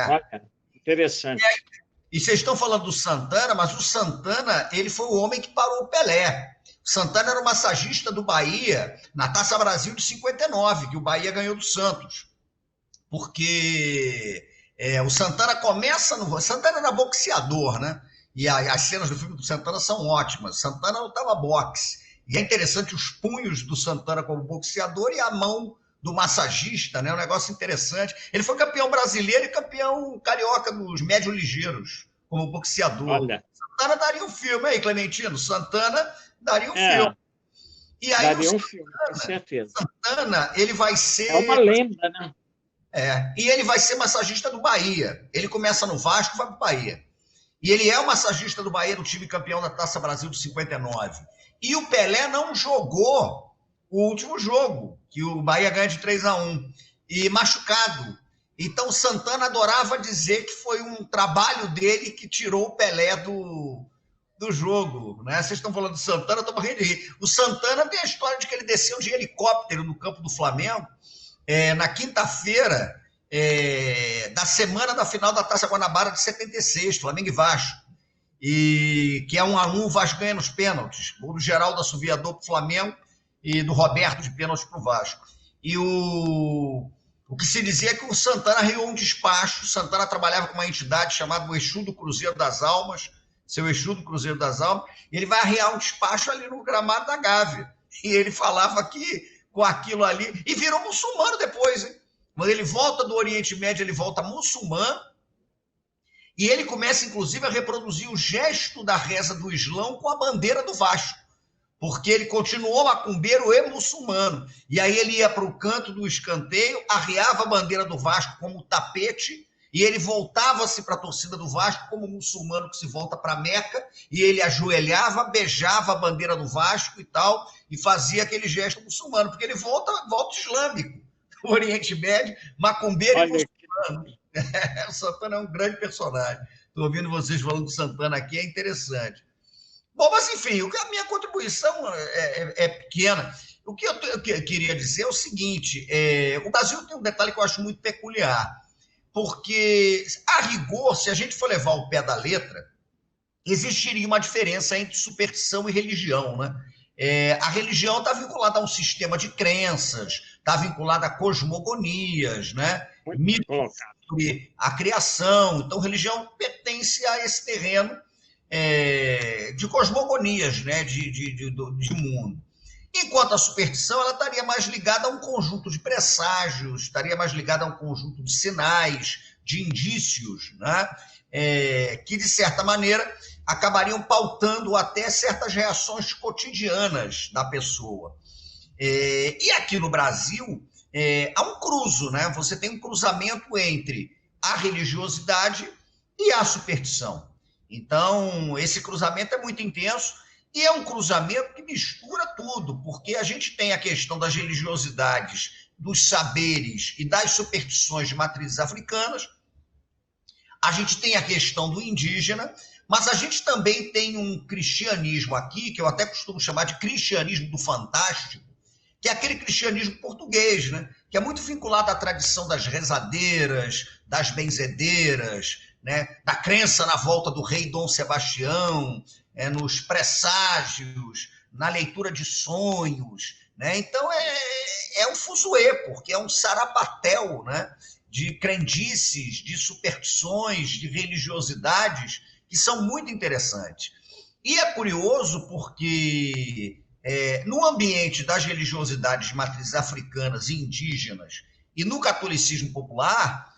Olha, interessante. E vocês estão falando do Santana, mas o Santana, ele foi o homem que parou o Pelé. O Santana era o massagista do Bahia na Taça Brasil de 59, que o Bahia ganhou do Santos. Porque o Santana o Santana era boxeador, né? E as cenas do filme do Santana são ótimas. O Santana lutava boxe. E é interessante os punhos do Santana como boxeador e a mão do massagista, né? Um negócio interessante. Ele foi campeão brasileiro e campeão carioca dos médios ligeiros, como boxeador. Olha. Santana daria um filme aí, Clementino. Santana daria um filme. E aí daria um filme, com certeza. Santana, ele vai ser... É uma lenda, né? E ele vai ser massagista do Bahia. Ele começa no Vasco e vai para o Bahia. E ele é o massagista do Bahia, do time campeão da Taça Brasil de 59. E o Pelé não jogou o último jogo, que o Bahia ganha de 3-1, e machucado. Então, Santana adorava dizer que foi um trabalho dele que tirou o Pelé do jogo, né? Vocês estão falando do Santana, eu estou morrendo de rir. O Santana tem a história de que ele desceu de helicóptero no campo do Flamengo na quinta-feira da semana da final da Taça Guanabara de 76, Flamengo e Vasco, e que é 1-1, o Vasco ganha nos pênaltis, gol do Geraldo Assoviador para o Flamengo e do Roberto de pênaltis para o Vasco. E o que se dizia é que o Santana arriou um despacho. O Santana trabalhava com uma entidade chamada o Exu do Cruzeiro das Almas, seu Exu do Cruzeiro das Almas, e ele vai arriar um despacho ali no gramado da Gávea. E ele falava que com aquilo ali, e virou muçulmano depois, hein? Quando ele volta do Oriente Médio, ele volta muçulmano, e ele começa, inclusive, a reproduzir o gesto da reza do Islão com a bandeira do Vasco, porque ele continuou macumbeiro e muçulmano. E aí ele ia para o canto do escanteio, arriava a bandeira do Vasco como tapete, e ele voltava-se para a torcida do Vasco como muçulmano que se volta para Meca, e ele ajoelhava, beijava a bandeira do Vasco e tal, e fazia aquele gesto muçulmano, porque ele volta islâmico, o Oriente Médio, macumbeiro e muçulmano. O Santana é um grande personagem. Estou ouvindo vocês falando do Santana aqui, é interessante. Bom, mas enfim, a minha contribuição é pequena. O que eu queria dizer é o seguinte, o Brasil tem um detalhe que eu acho muito peculiar, porque, a rigor, se a gente for levar o pé da letra, existiria uma diferença entre superstição e religião, né? A religião está vinculada a um sistema de crenças, está vinculada a cosmogonias, né? Mitos sobre a criação. Então, religião pertence a esse terreno de cosmogonias, né? de mundo. Enquanto a superstição ela estaria mais ligada a um conjunto de presságios, estaria mais ligada a um conjunto de sinais, de indícios, né? Que, de certa maneira, acabariam pautando até certas reações cotidianas da pessoa. E aqui no Brasil, há um cruzo, né? Você tem um cruzamento entre a religiosidade e a superstição. Então, esse cruzamento é muito intenso, e é um cruzamento que mistura tudo, porque a gente tem a questão das religiosidades, dos saberes e das superstições de matrizes africanas, a gente tem a questão do indígena, mas a gente também tem um cristianismo aqui, que eu até costumo chamar de cristianismo do fantástico, que é aquele cristianismo português, né? Que é muito vinculado à tradição das rezadeiras, das benzedeiras, né? Da crença na volta do rei Dom Sebastião, nos presságios, na leitura de sonhos, né? Então é um fuzuê, porque é um sarapatel, né? De crendices, de superstições, de religiosidades que são muito interessantes. E é curioso porque no ambiente das religiosidades de matrizes africanas e indígenas e no catolicismo popular,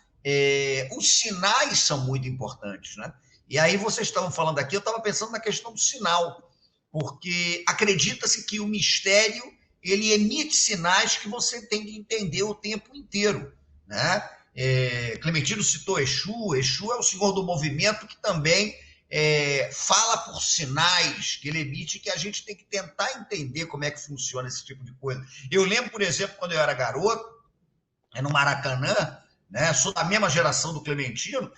os sinais são muito importantes, né? E aí vocês estavam falando aqui, eu estava pensando na questão do sinal, porque acredita-se que o mistério ele emite sinais que você tem que entender o tempo inteiro, né? Clementino citou Exu. Exu é o senhor do movimento que também fala por sinais que ele emite, que a gente tem que tentar entender como é que funciona esse tipo de coisa. Eu lembro, por exemplo, quando eu era garoto, no Maracanã, né, sou da mesma geração do Clementino,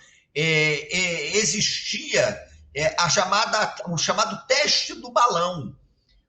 existia o chamado teste do balão.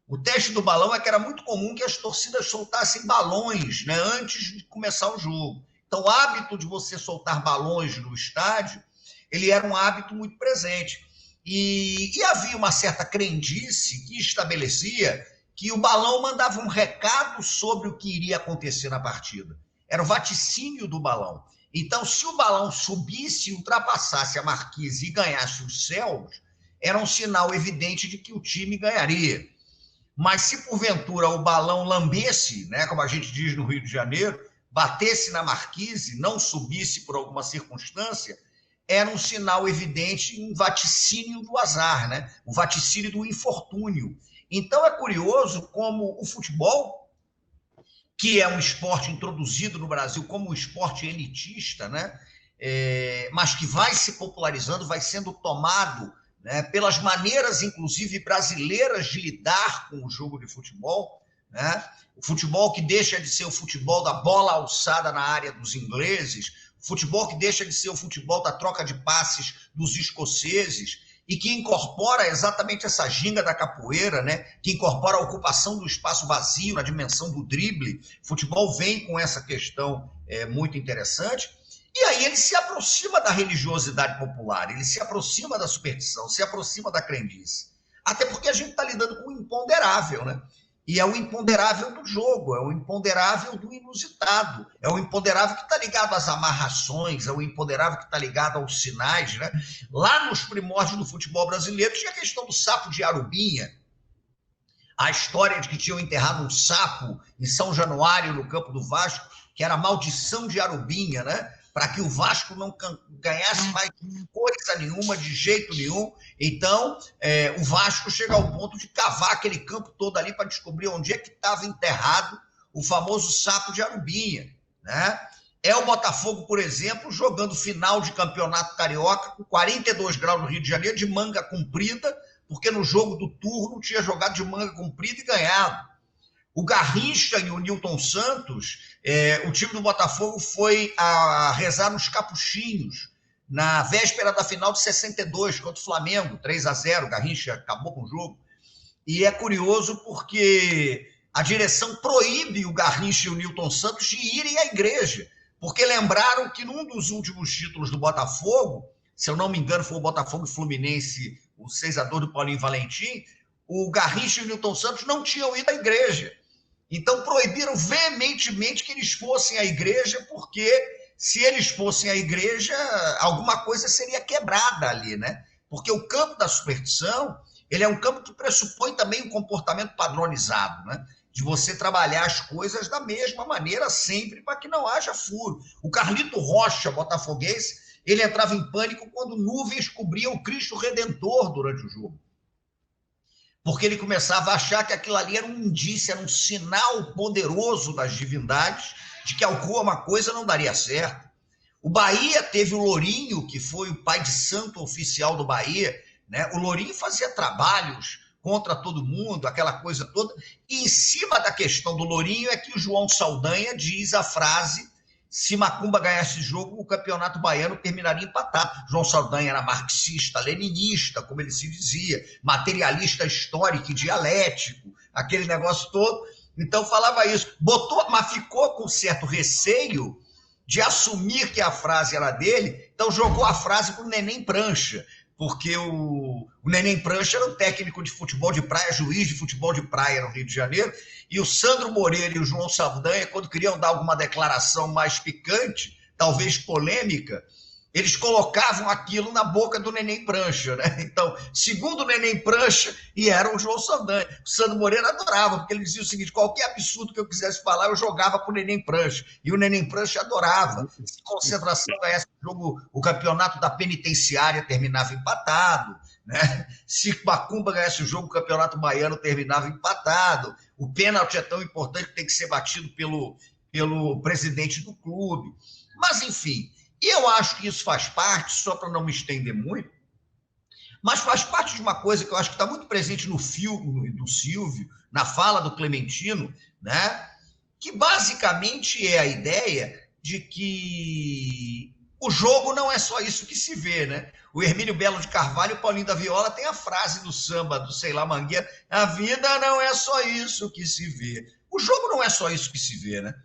O teste do balão é que era muito comum que as torcidas soltassem balões, né, antes de começar o jogo. Então, o hábito de você soltar balões no estádio, ele era um hábito muito presente. E havia uma certa crendice que estabelecia que o balão mandava um recado sobre o que iria acontecer na partida. Era o vaticínio do balão. Então, se o balão subisse, ultrapassasse a marquise e ganhasse os céus, era um sinal evidente de que o time ganharia. Mas se, porventura, o balão lambesse, né, como a gente diz no Rio de Janeiro, batesse na marquise, não subisse por alguma circunstância, era um sinal evidente, um vaticínio do azar, né? Um vaticínio do infortúnio. Então, é curioso como o futebol, que é um esporte introduzido no Brasil como um esporte elitista, né? Mas que vai se popularizando, vai sendo tomado, né, pelas maneiras, inclusive, brasileiras de lidar com o jogo de futebol, né? O futebol que deixa de ser o futebol da bola alçada na área dos ingleses, o futebol que deixa de ser o futebol da troca de passes dos escoceses, e que incorpora exatamente essa ginga da capoeira, né? Que incorpora a ocupação do espaço vazio na dimensão do drible. O futebol vem com essa questão muito interessante. E aí ele se aproxima da religiosidade popular, ele se aproxima da superstição, se aproxima da crendice. Até porque a gente está lidando com o imponderável, né? E é o imponderável do jogo, é o imponderável do inusitado, é o imponderável que está ligado às amarrações, é o imponderável que está ligado aos sinais, né? Lá nos primórdios do futebol brasileiro tinha a questão do sapo de Arubinha, a história de que tinham enterrado um sapo em São Januário, no campo do Vasco, que era a maldição de Arubinha, né? Para que o Vasco não ganhasse mais coisa nenhuma, de jeito nenhum. Então, o Vasco chega ao ponto de cavar aquele campo todo ali para descobrir onde é que estava enterrado o famoso sapo de Arubinha, né? É o Botafogo, por exemplo, jogando final de campeonato carioca com 42 graus no Rio de Janeiro, de manga comprida, porque no jogo do turno tinha jogado de manga comprida e ganhado. O Garrincha e o Nilton Santos, o time do Botafogo foi a rezar nos Capuchinhos, na véspera da final de 62, contra o Flamengo, 3-0, o Garrincha acabou com o jogo. E é curioso porque a direção proíbe o Garrincha e o Nilton Santos de irem à igreja, porque lembraram que num dos últimos títulos do Botafogo, se eu não me engano foi o Botafogo Fluminense, o 6-2 do Paulinho Valentim, o Garrincha e o Nilton Santos não tinham ido à igreja. Então, proibiram veementemente que eles fossem à igreja, porque se eles fossem à igreja, alguma coisa seria quebrada ali, né? Porque o campo da superstição, ele é um campo que pressupõe também um comportamento padronizado, né? De você trabalhar as coisas da mesma maneira sempre, para que não haja furo. O Carlito Rocha, botafoguense, ele entrava em pânico quando nuvens cobriam o Cristo Redentor durante o jogo. Porque ele começava a achar que aquilo ali era um indício, era um sinal poderoso das divindades de que alguma coisa não daria certo. O Bahia teve o Lourinho, que foi o pai de santo oficial do Bahia, né? O Lourinho fazia trabalhos contra todo mundo, aquela coisa toda, e em cima da questão do Lourinho é que o João Saldanha diz a frase: se Macumba ganhasse jogo, o campeonato baiano terminaria empatado. João Saldanha era marxista, leninista, como ele se dizia, materialista histórico e dialético, aquele negócio todo. Então falava isso. Mas ficou com certo receio de assumir que a frase era dele, então jogou a frase para o Neném Prancha, porque o Neném Prancha era um técnico de futebol de praia, juiz de futebol de praia no Rio de Janeiro, e o Sandro Moreira e o João Saldanha, quando queriam dar alguma declaração mais picante, talvez polêmica, eles colocavam aquilo na boca do Neném Prancha, né? Então, segundo o Neném Prancha, e era o João Saldanha. O Sandro Moreira adorava, porque ele dizia o seguinte: qualquer absurdo que eu quisesse falar, eu jogava para o Neném Prancha. E o Neném Prancha adorava. Se Concentração ganhasse o jogo, o campeonato da penitenciária terminava empatado, né? Se Macumba ganhasse o jogo, o campeonato baiano terminava empatado. O pênalti é tão importante que tem que ser batido pelo presidente do clube. Mas, enfim... E eu acho que isso faz parte, só para não me estender muito, mas faz parte de uma coisa que eu acho que está muito presente no filme do Silvio, na fala do Clementino, né? Que basicamente é a ideia de que o jogo não é só isso que se vê, né? O Hermínio Belo de Carvalho e o Paulinho da Viola tem a frase do samba, do sei lá, Mangueira: a vida não é só isso que se vê. O jogo não é só isso que se vê, né?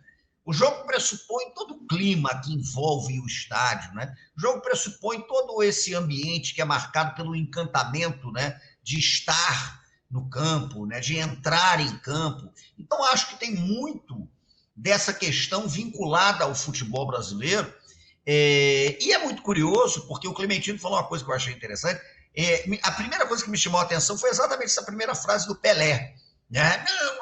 O jogo pressupõe todo o clima que envolve o estádio, né? O jogo pressupõe todo esse ambiente que é marcado pelo encantamento, né? De estar no campo, né? De entrar em campo. Então, acho que tem muito dessa questão vinculada ao futebol brasileiro. E é muito curioso, porque o Clementino falou uma coisa que eu achei interessante. A primeira coisa que me chamou a atenção foi exatamente essa primeira frase do Pelé, né? Não,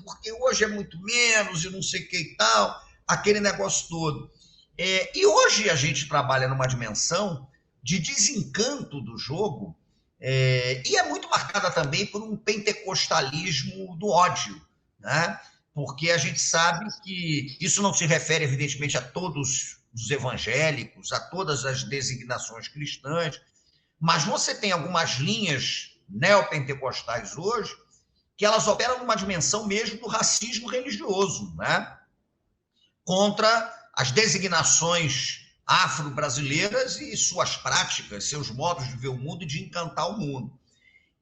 porque hoje é muito menos e não sei o que e tal, aquele negócio todo. E hoje a gente trabalha numa dimensão de desencanto do jogo, e é muito marcada também por um pentecostalismo do ódio, né? Porque a gente sabe que isso não se refere, evidentemente, a todos os evangélicos, a todas as designações cristãs, mas você tem algumas linhas neopentecostais hoje que elas operam numa dimensão mesmo do racismo religioso, né? Contra as designações afro-brasileiras e suas práticas, seus modos de ver o mundo e de encantar o mundo.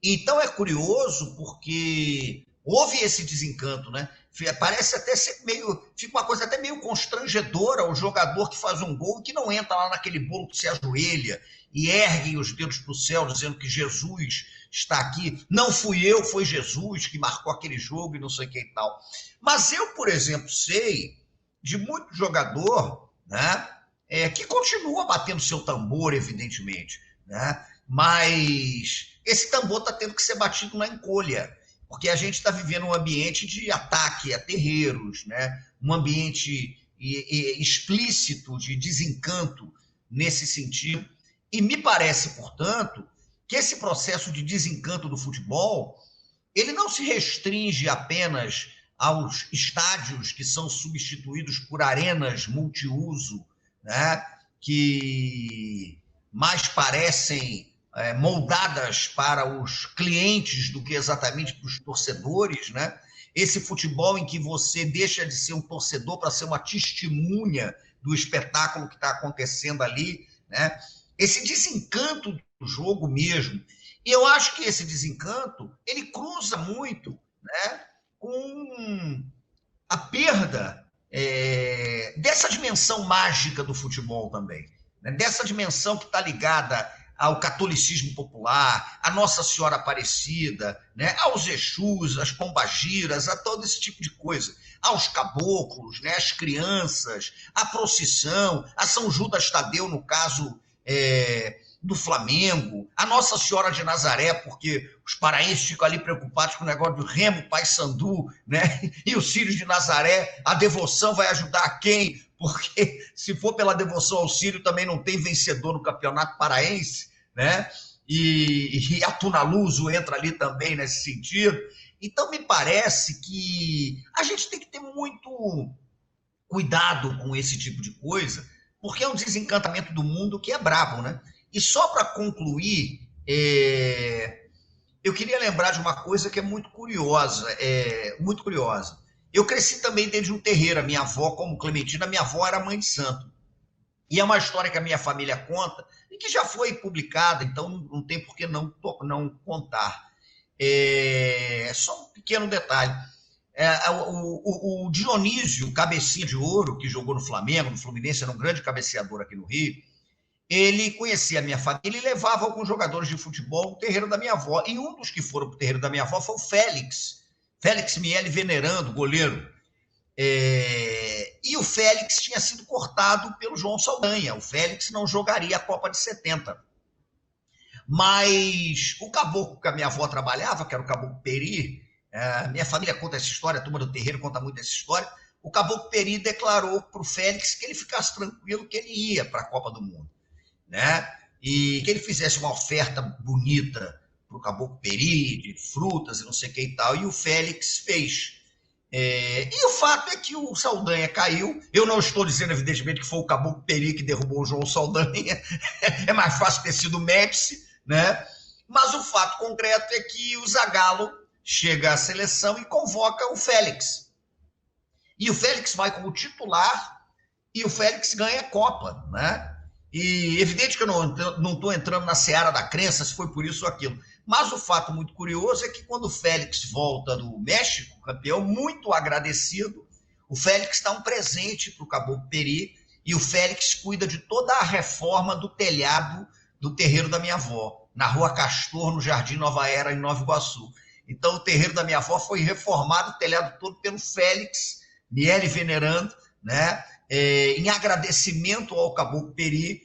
Então é curioso porque houve esse desencanto, né? Parece até ser meio, fica uma coisa até meio constrangedora o jogador que faz um gol e que não entra lá naquele bolo que se ajoelha e ergue os dedos para o céu dizendo que Jesus está aqui. Não fui eu, foi Jesus que marcou aquele jogo e não sei o que e tal. Mas eu, por exemplo, sei de muito jogador, né, que continua batendo seu tambor, evidentemente, né? Mas esse tambor está tendo que ser batido na encolha, porque a gente está vivendo um ambiente de ataque a terreiros, né? Um ambiente explícito de desencanto nesse sentido. E me parece, portanto, que esse processo de desencanto do futebol, ele não se restringe apenas aos estádios que são substituídos por arenas multiuso, né? Que mais parecem moldadas para os clientes do que exatamente para os torcedores, né? Esse futebol em que você deixa de ser um torcedor para ser uma testemunha do espetáculo que está acontecendo ali, né? Esse desencanto do jogo mesmo. E eu acho que esse desencanto, ele cruza muito, né, com a perda dessa dimensão mágica do futebol também, né? Dessa dimensão que está ligada ao catolicismo popular, a Nossa Senhora Aparecida, né, aos Exus, às pombagiras, a todo esse tipo de coisa, aos caboclos, né, às crianças, à procissão, a São Judas Tadeu, no caso do Flamengo, a Nossa Senhora de Nazaré, porque os paraenses ficam ali preocupados com o negócio do Remo, Paysandu, né, e o Círio de Nazaré, a devoção vai ajudar quem? Porque se for pela devoção ao Círio, também não tem vencedor no Campeonato Paraense, né? E a Tunaluso entra ali também nesse sentido. Então, me parece que a gente tem que ter muito cuidado com esse tipo de coisa, porque é um desencantamento do mundo que é brabo, né? E só para concluir, eu queria lembrar de uma coisa que é muito curiosa, muito curiosa. Eu cresci também dentro de um terreiro. A minha avó, como Clementina, minha avó era mãe de santo. E é uma história que a minha família conta e que já foi publicada, então não tem por que não contar. Só um pequeno detalhe. O Dionísio, cabecinha de ouro, que jogou no Flamengo, no Fluminense, era um grande cabeceador aqui no Rio, ele conhecia a minha família e levava alguns jogadores de futebol no terreiro da minha avó. E um dos que foram para o terreiro da minha avó foi o Félix Miele Venerando, goleiro. E o Félix tinha sido cortado pelo João Saldanha. O Félix não jogaria a Copa de 70. Mas o caboclo que a minha avó trabalhava, que era o caboclo Peri, minha família conta essa história, a turma do terreiro conta muito essa história, o caboclo Peri declarou para o Félix que ele ficasse tranquilo, que ele ia para a Copa do Mundo, né? E que ele fizesse uma oferta bonita para o caboclo Peri, de frutas e não sei o que e tal, e o Félix fez. E o fato é que o Saldanha caiu. Eu não estou dizendo, evidentemente, que foi o caboclo Peri que derrubou o João Saldanha, é mais fácil ter sido o Médici, né? Mas o fato concreto é que o Zagallo chega à seleção e convoca o Félix. E o Félix vai como titular e o Félix ganha a Copa, né? E evidente que eu não estou entrando na seara da crença, se foi por isso ou aquilo. Mas o fato muito curioso é que quando o Félix volta do México, campeão, muito agradecido, o Félix dá um presente para o caboclo Peri e o Félix cuida de toda a reforma do telhado do terreiro da minha avó, na Rua Castor, no Jardim Nova Era, em Nova Iguaçu. Então, o terreiro da minha avó foi reformado, o telhado todo, pelo Félix Miele Venerando, né? Em agradecimento ao caboclo Peri,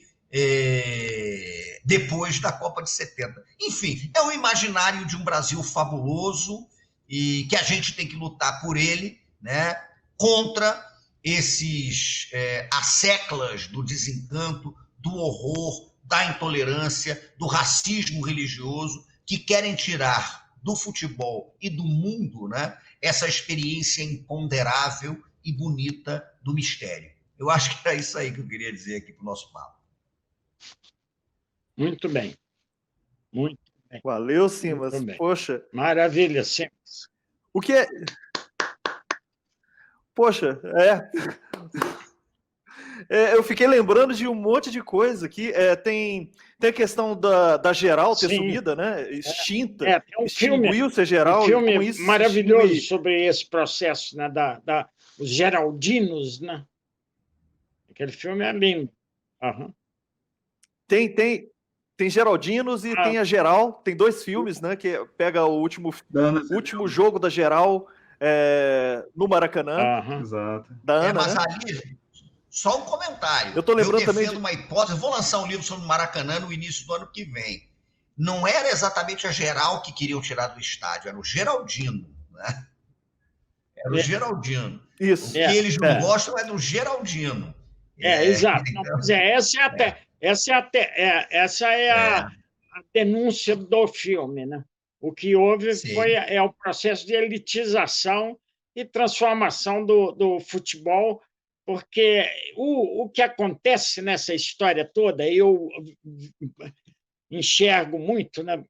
depois da Copa de 70. Enfim, é um imaginário de um Brasil fabuloso e que a gente tem que lutar por ele, né? Contra esses asseclas do desencanto, do horror, da intolerância, do racismo religioso, que querem tirar do futebol e do mundo, né, essa experiência imponderável e bonita do mistério. Eu acho que é isso aí que eu queria dizer aqui para o nosso papo. Muito bem. Muito bem. Valeu, Simas. Poxa. Maravilha, Simas. O que é... Poxa, Eu fiquei lembrando de um monte de coisa aqui. Tem a questão da geral ter Sim. sumida, né? Extinta. Tem um filme, Extinguiu-se a geral. um e filme com isso se maravilhoso extingue- sobre esse processo, né? Os Geraldinos, né? Aquele filme é lindo. Aham. Tem Geraldinos e Ah. tem a Geral. Tem 2 filmes, né? Que pega o último jogo da Geral no Maracanã, Aham. Exato. da Ana, mas né? ali, só um comentário. Eu tô lembrando também defendo uma hipótese, eu vou lançar um livro sobre o Maracanã no início do ano que vem. Não era exatamente a Geral que queriam tirar do estádio, era o Geraldino, né? Era o Geraldino. Isso. O que eles não gostam é do Geraldino. Exato. Não, pois essa é a denúncia do filme, né? O que houve Sim. foi o processo de elitização e transformação do futebol, porque o que acontece nessa história toda, eu enxergo muito, né?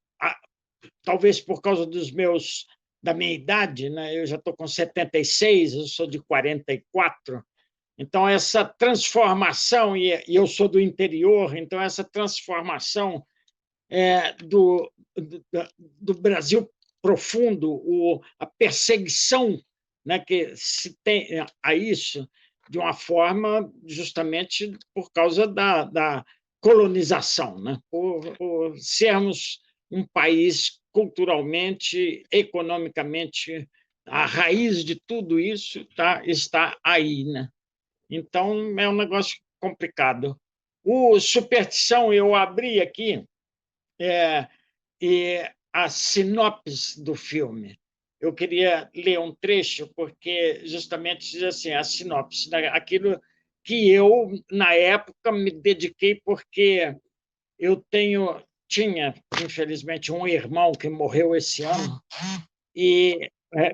Talvez por causa da minha idade, né? Eu já estou com 76, eu sou de 44. Então, essa transformação, e eu sou do interior, então, essa transformação do Brasil profundo, a perseguição, né, que se tem a isso, de uma forma justamente por causa da colonização, né? Por sermos um país culturalmente, economicamente, a raiz de tudo isso está aí, né? Então, é um negócio complicado. O Superstição, eu abri aqui e a sinopse do filme. Eu queria ler um trecho, porque justamente diz assim, a sinopse, né? Aquilo que eu, na época, me dediquei, porque eu tinha, infelizmente, um irmão que morreu esse ano, e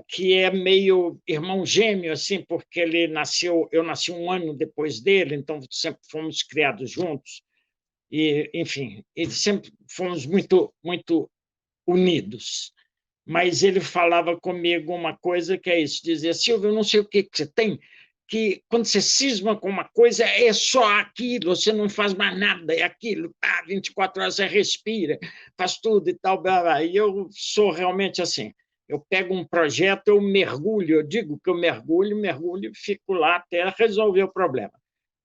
que é meio irmão gêmeo, assim, porque eu nasci um ano depois dele, então sempre fomos criados juntos, e, enfim, sempre fomos muito, muito unidos. Mas ele falava comigo uma coisa que é isso, dizia: Silvio, eu não sei o que você tem, que quando você cisma com uma coisa, é só aquilo, você não faz mais nada, é aquilo, 24 horas você respira, faz tudo e tal. Blá, blá. E eu sou realmente assim. Eu pego um projeto, eu mergulho, eu digo que eu mergulho, e fico lá até resolver o problema.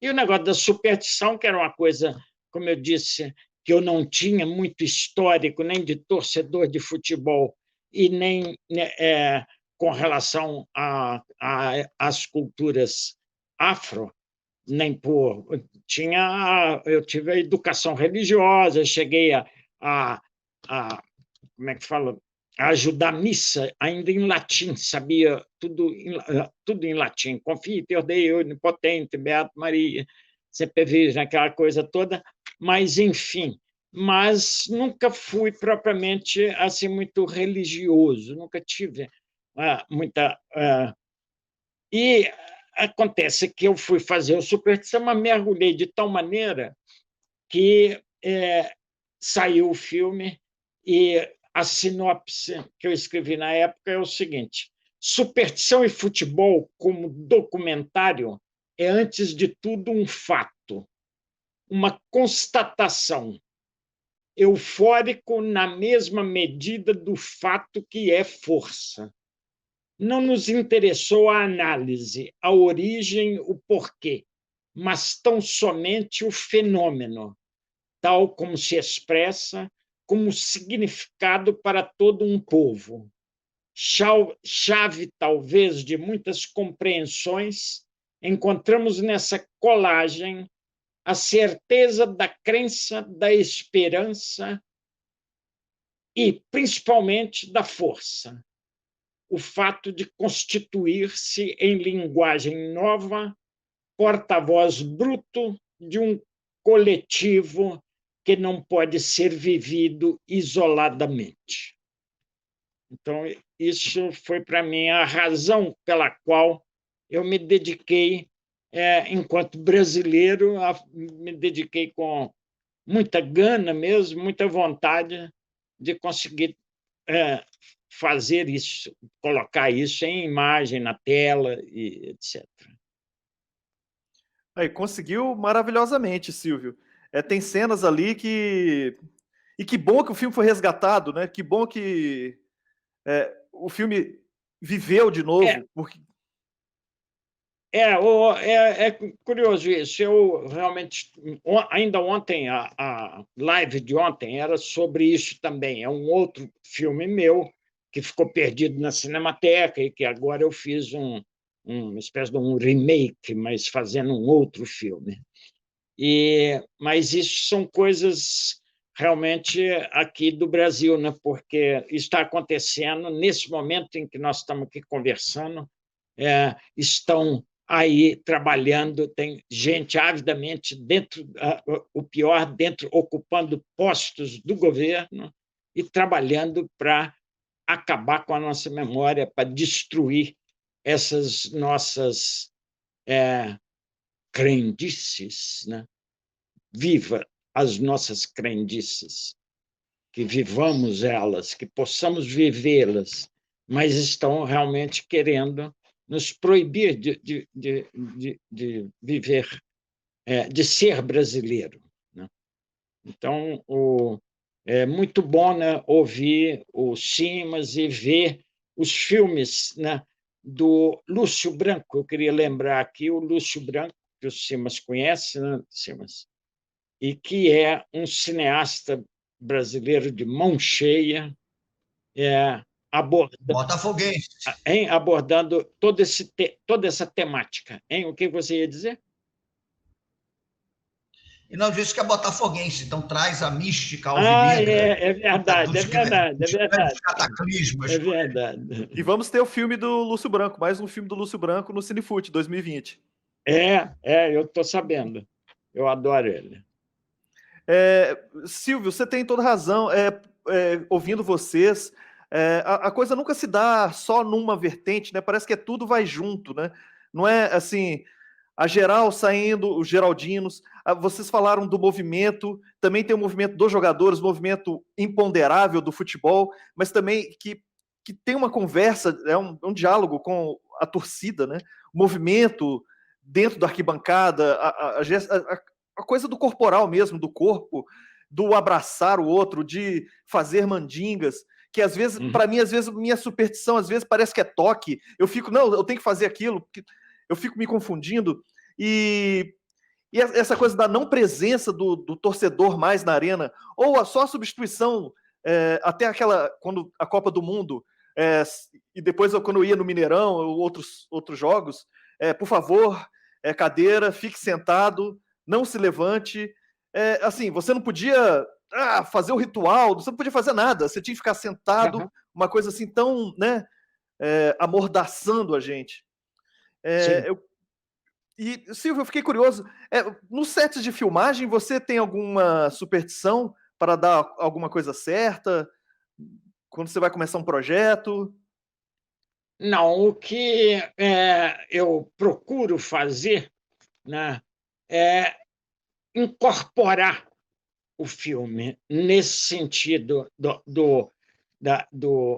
E o negócio da superstição, que era uma coisa, como eu disse, que eu não tinha muito histórico, nem de torcedor de futebol, e nem com relação às culturas afro, nem eu tive a educação religiosa, cheguei a como é que fala? A ajudar a missa, ainda em latim, sabia tudo em latim. Confie, te ordei, onipotente, Beato Maria, sempre virgem, aquela coisa toda, mas, enfim, mas nunca fui propriamente assim muito religioso, nunca tive muita... E acontece que eu fui fazer o Superstição, mas mergulhei de tal maneira que saiu o filme, e a sinopse que eu escrevi na época é o seguinte: Superstição e futebol como documentário é, antes de tudo, um fato, uma constatação, eufórico na mesma medida do fato que é força. Não nos interessou a análise, a origem, o porquê, mas tão somente o fenômeno, tal como se expressa, como significado para todo um povo. Chave, talvez, de muitas compreensões, encontramos nessa colagem a certeza da crença, da esperança e, principalmente, da força. O fato de constituir-se em linguagem nova, porta-voz bruto de um coletivo que não pode ser vivido isoladamente. Então, isso foi, para mim, a razão pela qual eu me dediquei, enquanto brasileiro, me dediquei com muita gana mesmo, muita vontade de conseguir fazer isso, colocar isso em imagem, na tela, e etc. Aí, conseguiu maravilhosamente, Silvio. Tem cenas ali que... E que bom que o filme foi resgatado, né? Que bom que o filme viveu de É, novo, porque... é curioso isso. Eu realmente, ainda ontem, a live de ontem era sobre isso também. É um outro filme meu que ficou perdido na Cinemateca e que agora eu fiz uma espécie de um remake, mas fazendo um outro filme. Mas isso são coisas realmente aqui do Brasil, né? Porque está acontecendo nesse momento em que nós estamos aqui conversando, estão aí trabalhando, tem gente avidamente dentro, o pior, dentro, ocupando postos do governo e trabalhando para acabar com a nossa memória, para destruir essas nossas crendices, né? Viva as nossas crendices, que vivamos elas, que possamos vivê-las, mas estão realmente querendo nos proibir de viver, de ser brasileiro, né? Então, é muito bom, né, ouvir o Simas e ver os filmes, né, do Lúcio Branco. Eu queria lembrar aqui o Lúcio Branco, que o Simas conhece, né, Simas? E que é um cineasta brasileiro de mão cheia, abordando, Botafoguense. abordando toda essa temática. Hein? O que você ia dizer? E não disse que é botafoguense, então traz a mística alvinegra É verdade, é verdade, é dos verdade. grandes cataclismas. É verdade. E vamos ter o filme do Lúcio Branco, mais um filme do Lúcio Branco no Cinefute 2020. Eu estou sabendo. Eu adoro ele. Silvio, você tem toda razão. Ouvindo vocês, a coisa nunca se dá só numa vertente, né? Parece que tudo vai junto, né? Não é assim, a geral saindo, os geraldinos. Vocês falaram do movimento, também tem o movimento dos jogadores, o movimento imponderável do futebol, mas também que tem uma conversa, um diálogo com a torcida, né? O movimento dentro da arquibancada, a coisa do corporal mesmo, do corpo, do abraçar o outro, de fazer mandingas, que às vezes, para mim, às vezes, minha superstição, às vezes parece que é toque. Eu fico, não, eu tenho que fazer aquilo, eu fico me confundindo. E essa coisa da não presença do torcedor mais na arena, ou só a substituição, até aquela, quando a Copa do Mundo, e depois quando eu ia no Mineirão, ou outros jogos, por favor, cadeira, fique sentado, não se levante. Assim, você não podia fazer o ritual, você não podia fazer nada, você tinha que ficar sentado, uma coisa assim tão, né, amordaçando a gente. E, Silvio, eu fiquei curioso, nos sets de filmagem, você tem alguma superstição para dar alguma coisa certa? Quando você vai começar um projeto? Não, o que eu procuro fazer, né, é incorporar o filme nesse sentido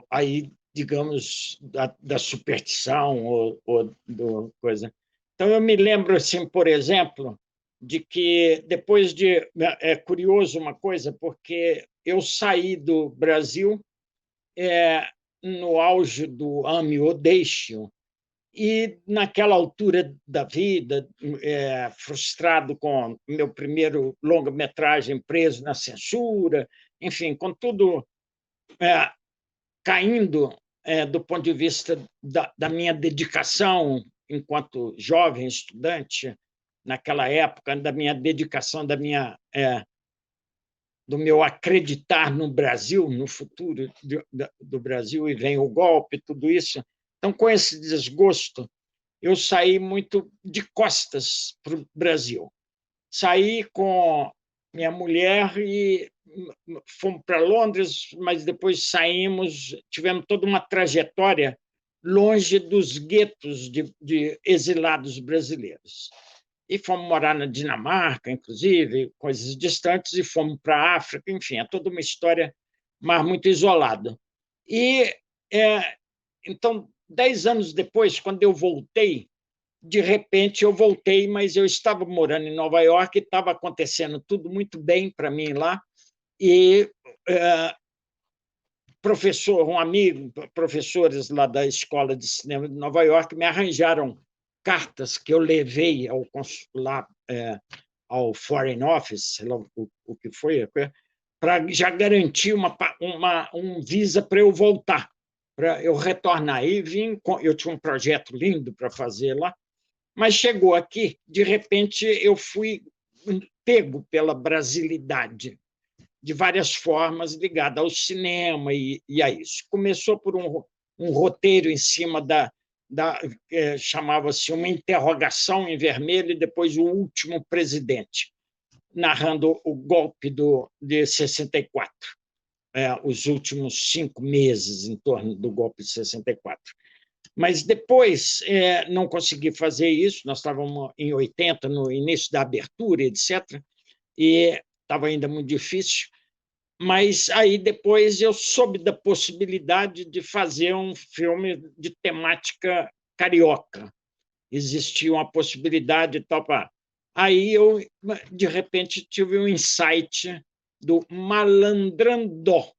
aí, digamos, da superstição ou do coisa. Então, eu me lembro, assim, por exemplo, de que depois de... É curioso uma coisa, porque eu saí do Brasil no auge do Ame ou Deixe-o, e naquela altura da vida, frustrado com meu primeiro longa-metragem preso na censura, enfim, com tudo caindo do ponto de vista da minha dedicação enquanto jovem estudante, naquela época, da minha dedicação, do meu acreditar no Brasil, no futuro do Brasil, e vem o golpe, tudo isso. Então, com esse desgosto, eu saí muito de costas para o Brasil. Saí com minha mulher e fomos para Londres, mas depois saímos, tivemos toda uma trajetória longe dos guetos de exilados brasileiros. E fomos morar na Dinamarca, inclusive, coisas distantes, e fomos para a África, enfim, é toda uma história, mas muito isolada. E, então, 10 anos depois, quando eu voltei, de repente, eu voltei, mas eu estava morando em Nova York, estava acontecendo tudo muito bem para mim lá, e professores lá da Escola de Cinema de Nova York me arranjaram cartas que eu levei ao consular, ao Foreign Office, sei lá o que foi, para já garantir um visa para eu voltar, para eu retornar. E eu tinha um projeto lindo para fazer lá, mas chegou aqui, de repente, eu fui pego pela brasilidade, de várias formas, ligada ao cinema e a isso. Começou por um roteiro em cima chamava-se Uma Interrogação em Vermelho, e depois O Último Presidente, narrando o golpe de 64, os últimos 5 meses em torno do golpe de 64. Mas depois não consegui fazer isso, nós estávamos em 80, no início da abertura, etc., e estava ainda muito difícil, mas aí depois eu soube da possibilidade de fazer um filme de temática carioca. Existia uma possibilidade e tal. Aí eu, de repente, tive um insight do Malandrandó,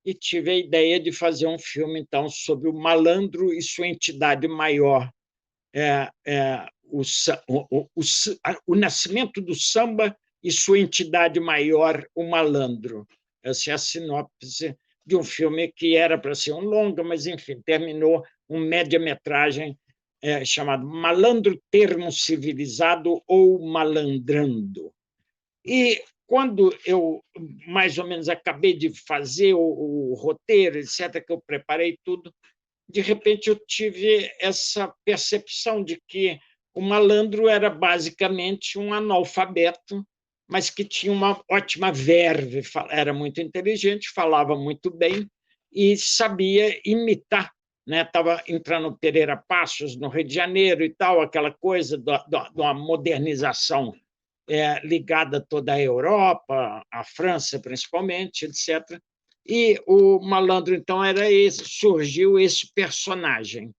e tive a ideia de fazer um filme, então, sobre o malandro e sua entidade maior, o nascimento do samba e sua entidade maior, o malandro. Essa é a sinopse de um filme que era para ser um longa, mas, enfim, terminou um média-metragem chamado Malandro Termo Civilizado ou Malandrando. E quando eu, mais ou menos, acabei de fazer o roteiro, etc., que eu preparei tudo, de repente eu tive essa percepção de que o malandro era basicamente um analfabeto, mas que tinha uma ótima verve, era muito inteligente, falava muito bem e sabia imitar. Estava entrando Pereira Passos no Rio de Janeiro e tal, aquela coisa de uma modernização ligada a toda a Europa, a França principalmente, etc. E o malandro, então, surgiu esse personagem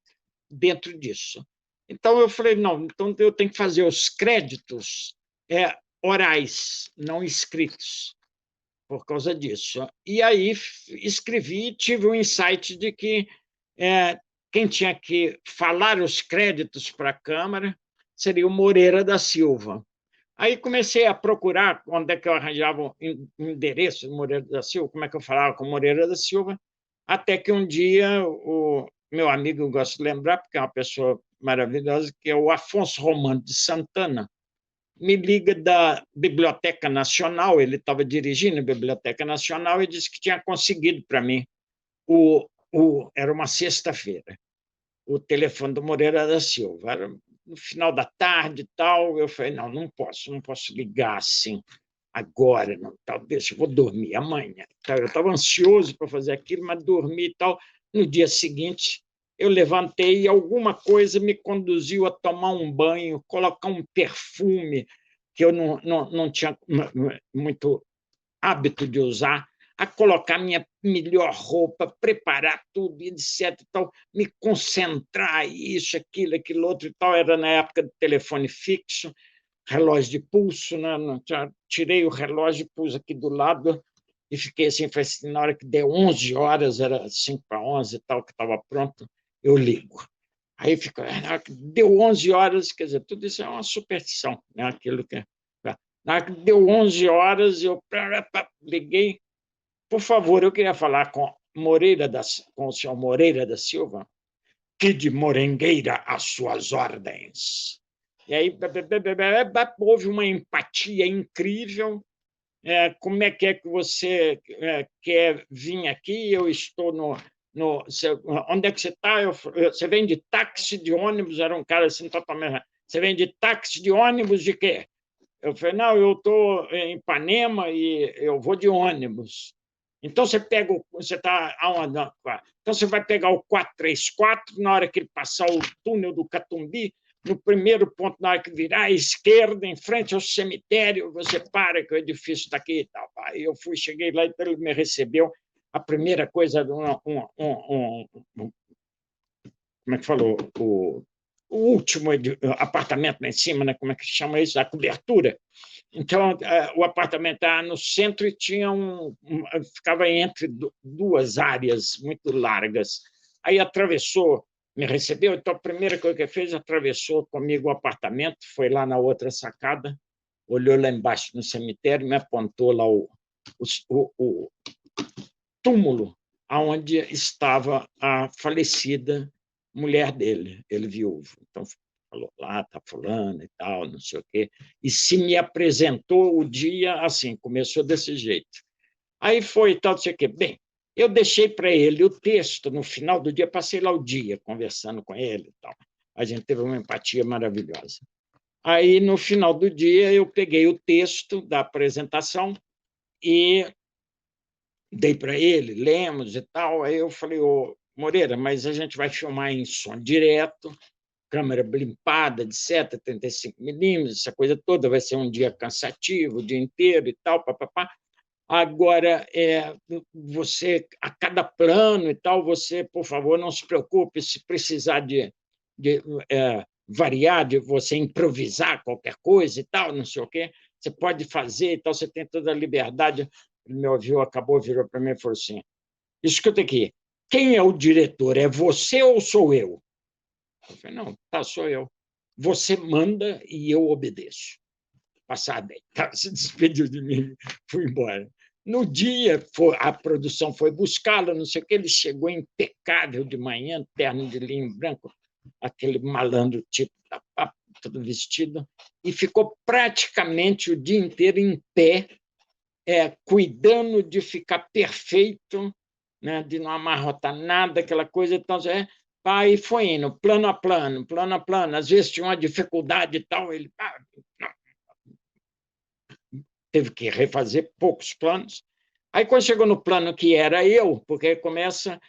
dentro disso. Então, eu falei, não, então eu tenho que fazer os créditos orais, não escritos, por causa disso. E aí escrevi e tive um insight de que quem tinha que falar os créditos para a Câmara seria o Moreira da Silva. Aí comecei a procurar onde é que eu arranjava o endereço do Moreira da Silva, como é que eu falava com o Moreira da Silva, até que um dia o meu amigo, eu gosto de lembrar, porque é uma pessoa maravilhosa, que é o Afonso Romano de Santana, me liga da Biblioteca Nacional, ele estava dirigindo a Biblioteca Nacional e disse que tinha conseguido para mim, era uma sexta-feira, o telefone do Moreira da Silva, era no final da tarde e tal. Eu falei, não posso ligar assim agora, não, deixa, eu vou dormir amanhã. Eu estava ansioso para fazer aquilo, mas dormi e tal. No dia seguinte, eu levantei e alguma coisa me conduziu a tomar um banho, colocar um perfume que eu não tinha muito hábito de usar, a colocar minha melhor roupa, preparar tudo, etc. Tal, me concentrar, isso, aquilo outro e tal. Era na época do telefone fixo, relógio de pulso, né? Tirei o relógio, pus aqui do lado e fiquei assim, na hora que deu 11 horas, era 5 para 11 e tal, que estava pronto, eu ligo. Aí fica, na hora que deu 11 horas, quer dizer, tudo isso é uma superstição, né? Aquilo que... Na hora que deu 11 horas, eu liguei. Por favor, eu queria falar com o senhor Moreira da Silva, que de Morengueira às suas ordens. E aí houve uma empatia incrível. Como é que você quer vir aqui? Eu estou onde é que você está? Você vem de táxi, de ônibus? Era um cara assim totalmente... Você vem de táxi, de ônibus, de quê? Eu falei, não, eu estou em Ipanema e eu vou de ônibus. Então, você está aonde? Então, você vai pegar o 434, na hora que ele passar o túnel do Catumbi, no primeiro ponto, na hora que virar à esquerda, em frente ao cemitério, você para, que o edifício está aqui e tal. Aí eu cheguei lá e ele me recebeu. A primeira coisa, como é que falou? último apartamento lá em cima, né? Como é que chama isso? A cobertura. Então, o apartamento era no centro e tinha ficava entre duas áreas muito largas. Aí atravessou, me recebeu, então a primeira coisa que ele fez, atravessou comigo o apartamento, foi lá na outra sacada, olhou lá embaixo no cemitério, me apontou lá o túmulo onde estava a falecida mulher dele, ele viúvo. Então, falou lá, está fulano e tal, não sei o quê. E se me apresentou o dia assim, começou desse jeito. Aí foi tal, não sei o quê. Bem, eu deixei para ele o texto no final do dia, passei lá o dia conversando com ele e tal. A gente teve uma empatia maravilhosa. Aí, no final do dia, eu peguei o texto da apresentação e dei para ele, lemos e tal. Aí eu falei, ô, Moreira, mas a gente vai filmar em som direto, câmera blimpada de 35mm, essa coisa toda, vai ser um dia cansativo, o dia inteiro e tal, papapá. Agora, você, a cada plano e tal, você, por favor, não se preocupe se precisar de variar, de você improvisar qualquer coisa e tal, não sei o quê, você pode fazer e tal, você tem toda a liberdade. Ele me ouviu, virou para mim e falou assim, escuta aqui, quem é o diretor? É você ou sou eu? Eu falei, não, tá, sou eu. Você manda e eu obedeço. Passado, se despediu de mim, fui embora. No dia, a produção foi buscá-lo, não sei o que, ele chegou impecável de manhã, terno de linho branco, aquele malandro tipo, todo vestido, e ficou praticamente o dia inteiro em pé, cuidando de ficar perfeito, né, de não amarrotar nada, aquela coisa. Então, aí foi indo, plano a plano, plano a plano. Às vezes tinha uma dificuldade e tal, ele teve que refazer poucos planos. Aí, quando chegou no plano que era eu, porque começa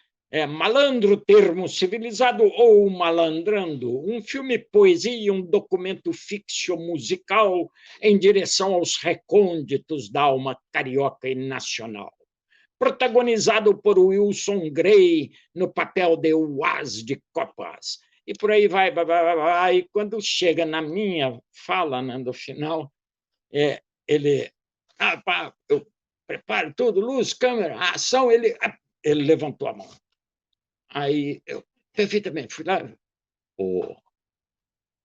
malandro, termo civilizado ou malandrando, um filme poesia, um documento ficcio-musical em direção aos recônditos da alma carioca e nacional. Protagonizado por Wilson Grey no papel de Uaz de Copas. E por aí vai. E quando chega na minha fala, né, no final, ele... eu preparo tudo, luz, câmera, ação, ele levantou a mão. Aí eu, perfeitamente, fui lá,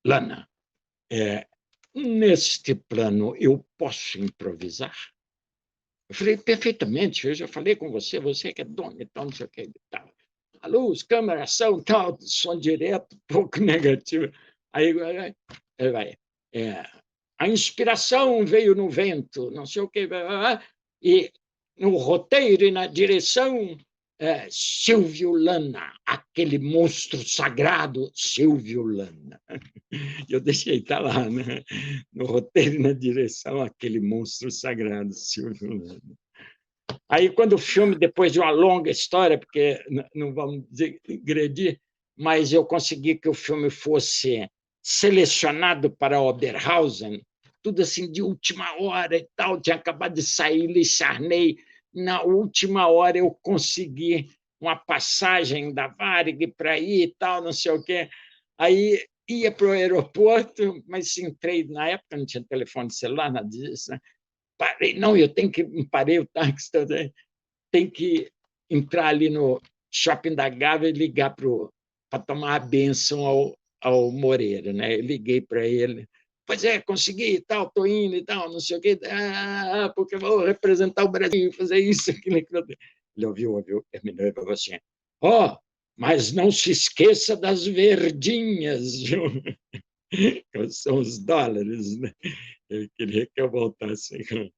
Lana, neste plano eu posso improvisar? Eu falei, perfeitamente, eu já falei com você, você que é dono, então não sei o que, tal. A luz, câmera, ação, tal, som direto, pouco negativo. Aí vai. A inspiração veio no vento, não sei o que, e no roteiro e na direção, Silvio Lana, aquele monstro sagrado, Silvio Lana. Eu deixei estar lá, né? No roteiro e na direção, aquele monstro sagrado, Silvio Lana. Aí, quando o filme, depois de uma longa história, porque não vamos digredir, mas eu consegui que o filme fosse selecionado para Oberhausen, tudo assim de última hora e tal, tinha acabado de sair Lee Charney, na última hora eu consegui uma passagem da Varig para ir e tal, não sei o quê. Aí ia para o aeroporto, mas entrei, na época não tinha telefone celular, nada disso, né? Parei, não, parei o táxi, tem que entrar ali no Shopping da Gávea e ligar para tomar a bênção ao Moreira, né? Eu liguei para ele, pois consegui e tal, estou indo e tal, não sei o quê, porque vou representar o Brasil, fazer isso, aquilo. Ele ouviu, terminou e falou assim, mas não se esqueça das verdinhas, viu? São os dólares, né? Ele queria que eu voltasse a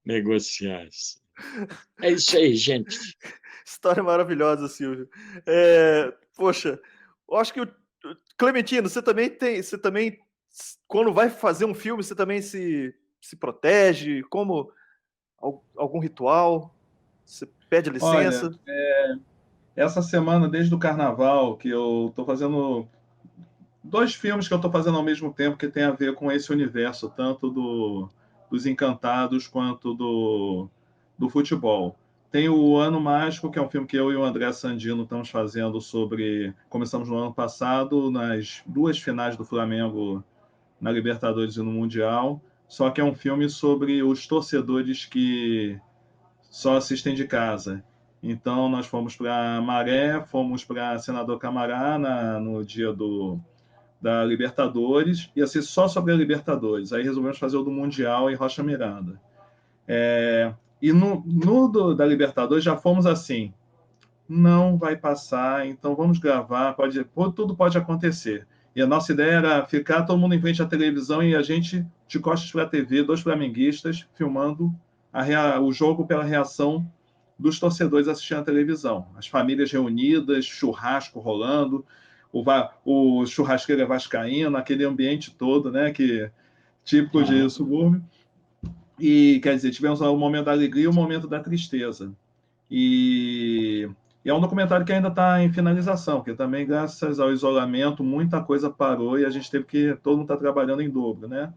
negociasse. É isso aí, gente. História maravilhosa, Silvio. Poxa, eu acho que Clementino, você também, quando vai fazer um filme, você também se protege? Como algum ritual? Você pede licença? Olha, essa semana, desde o Carnaval, que eu estou fazendo 2 filmes que eu estou fazendo ao mesmo tempo que tem a ver com esse universo, tanto dos Encantados quanto do futebol. Tem o Ano Mágico, que é um filme que eu e o André Sandino estamos fazendo sobre... Começamos no ano passado, nas 2 finais do Flamengo na Libertadores e no Mundial, só que é um filme sobre os torcedores que só assistem de casa. Então, nós fomos para Maré, fomos para Senador Camará no dia da Libertadores, ia ser só sobre a Libertadores. Aí resolvemos fazer o do Mundial em Rocha Miranda. E da Libertadores já fomos assim, não vai passar, então vamos gravar, tudo pode acontecer. E a nossa ideia era ficar todo mundo em frente à televisão e a gente de costas para a TV, 2 flamenguistas, filmando o jogo pela reação dos torcedores assistindo à televisão. As famílias reunidas, churrasco rolando, o churrasqueiro vascaíno, aquele ambiente todo, né, típico de subúrbio. E, quer dizer, tivemos o momento da alegria e o momento da tristeza. E é um documentário que ainda está em finalização, porque também, graças ao isolamento, muita coisa parou e a gente teve que... Todo mundo está trabalhando em dobro, né?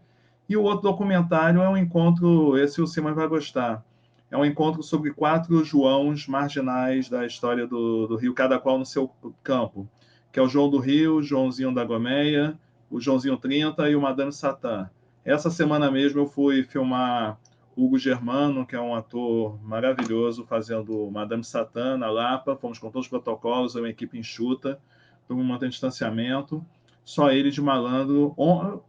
E o outro documentário é um encontro, esse o Simão vai gostar, é um encontro sobre 4 Joãos marginais da história do Rio, cada qual no seu campo, que é o João do Rio, o Joãozinho da Gomeia, o Joãozinho 30 e o Madame Satã. Essa semana mesmo eu fui filmar Hugo Germano, que é um ator maravilhoso, fazendo Madame Satã na Lapa. Fomos com todos os protocolos, uma equipe enxuta, todo mundo mantendo distanciamento. Só ele de malandro.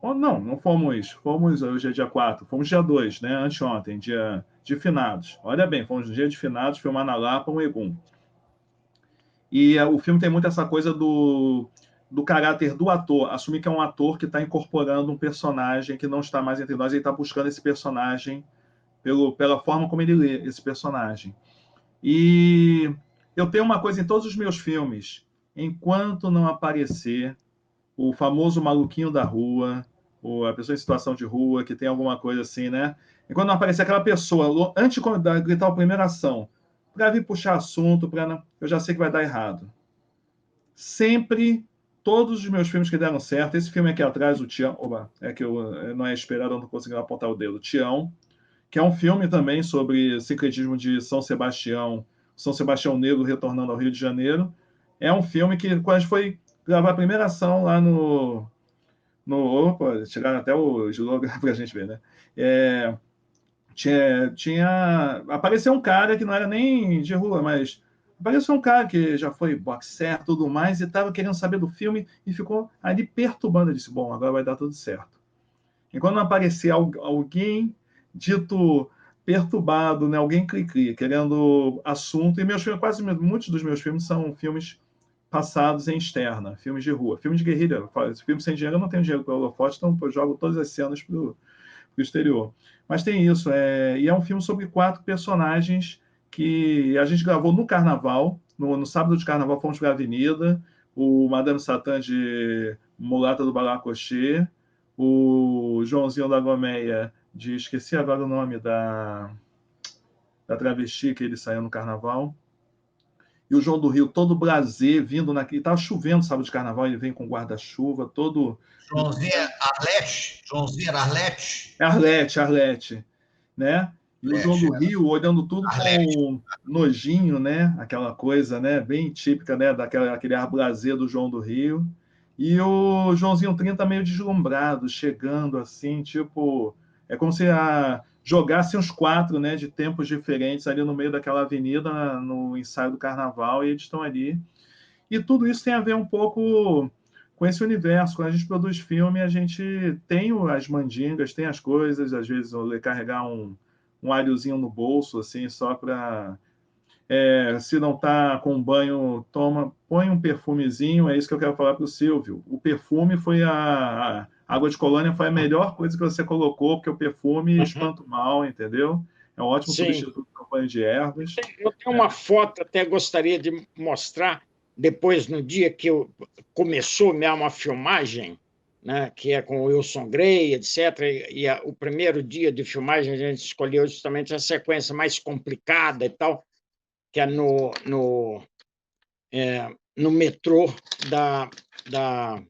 Não fomos. Hoje é dia 4, fomos dia 2, né? Anteontem, dia de finados. Olha bem, fomos no dia de finados, filmar na Lapa, um Egum. E o filme tem muito essa coisa do caráter do ator, assumir que é um ator que está incorporando um personagem que não está mais entre nós, ele está buscando esse personagem pela forma como ele lê esse personagem. E eu tenho uma coisa em todos os meus filmes, enquanto não aparecer o famoso maluquinho da rua, ou a pessoa em situação de rua, que tem alguma coisa assim, né? Enquanto não aparecer aquela pessoa, antes de gritar a primeira ação, para vir puxar assunto, eu já sei que vai dar errado. Sempre, todos os meus filmes que deram certo, esse filme aqui atrás, o Tião, não é esperado, eu não consegui apontar o dedo, Tião, que é um filme também sobre sincretismo de São Sebastião Negro retornando ao Rio de Janeiro. É um filme que, quando a gente foi gravar a primeira ação lá opa, tiraram até o slogan para a gente ver, né? Apareceu um cara que não era nem de rua, mas apareceu um cara que já foi boxer, tudo mais, e estava querendo saber do filme e ficou ali perturbando. Eu disse, bom, agora vai dar tudo certo. E quando aparecer alguém dito perturbado, né? Alguém cri-cri, querendo assunto, e meus filmes, muitos dos meus filmes são filmes passados em externa, filmes de rua, filmes de guerrilha, filme sem dinheiro, eu não tenho dinheiro para o holofote, então eu jogo todas as cenas para o exterior. Mas tem isso, e é um filme sobre 4 personagens que a gente gravou no Carnaval, no sábado de Carnaval fomos para a Avenida, o Madame Satã de Mulata do Balacochê, o Joãozinho da Gomeia esqueci agora o nome da travesti que ele saiu no Carnaval, e o João do Rio todo blasé, vindo estava chovendo sábado de Carnaval, ele vem com guarda-chuva, todo... Joãozinho Arlete. Arlete, né? E o João do Rio olhando tudo com nojinho, né? Aquela coisa, né? Bem típica, né? Aquele ar blasé do João do Rio. E o Joãozinho 30 meio deslumbrado, chegando assim, tipo... É como se jogassem os 4, né? De tempos diferentes ali no meio daquela avenida, no ensaio do Carnaval, e eles estão ali. E tudo isso tem a ver um pouco com esse universo. Quando a gente produz filme, a gente tem as mandingas, tem as coisas, às vezes carregar um alhozinho no bolso, assim, só para... se não está com banho, põe um perfumezinho, é isso que eu quero falar para o Silvio. O perfume foi a água de colônia foi a melhor coisa que você colocou, porque o perfume espanta o mal, entendeu? É um ótimo substituto para o banho de ervas. Eu tenho uma foto, até gostaria de mostrar, depois, no dia que começou mesmo a filmagem, né, que é com o Wilson Grey, etc., e o primeiro dia de filmagem a gente escolheu justamente a sequência mais complicada e tal, que é no metrô da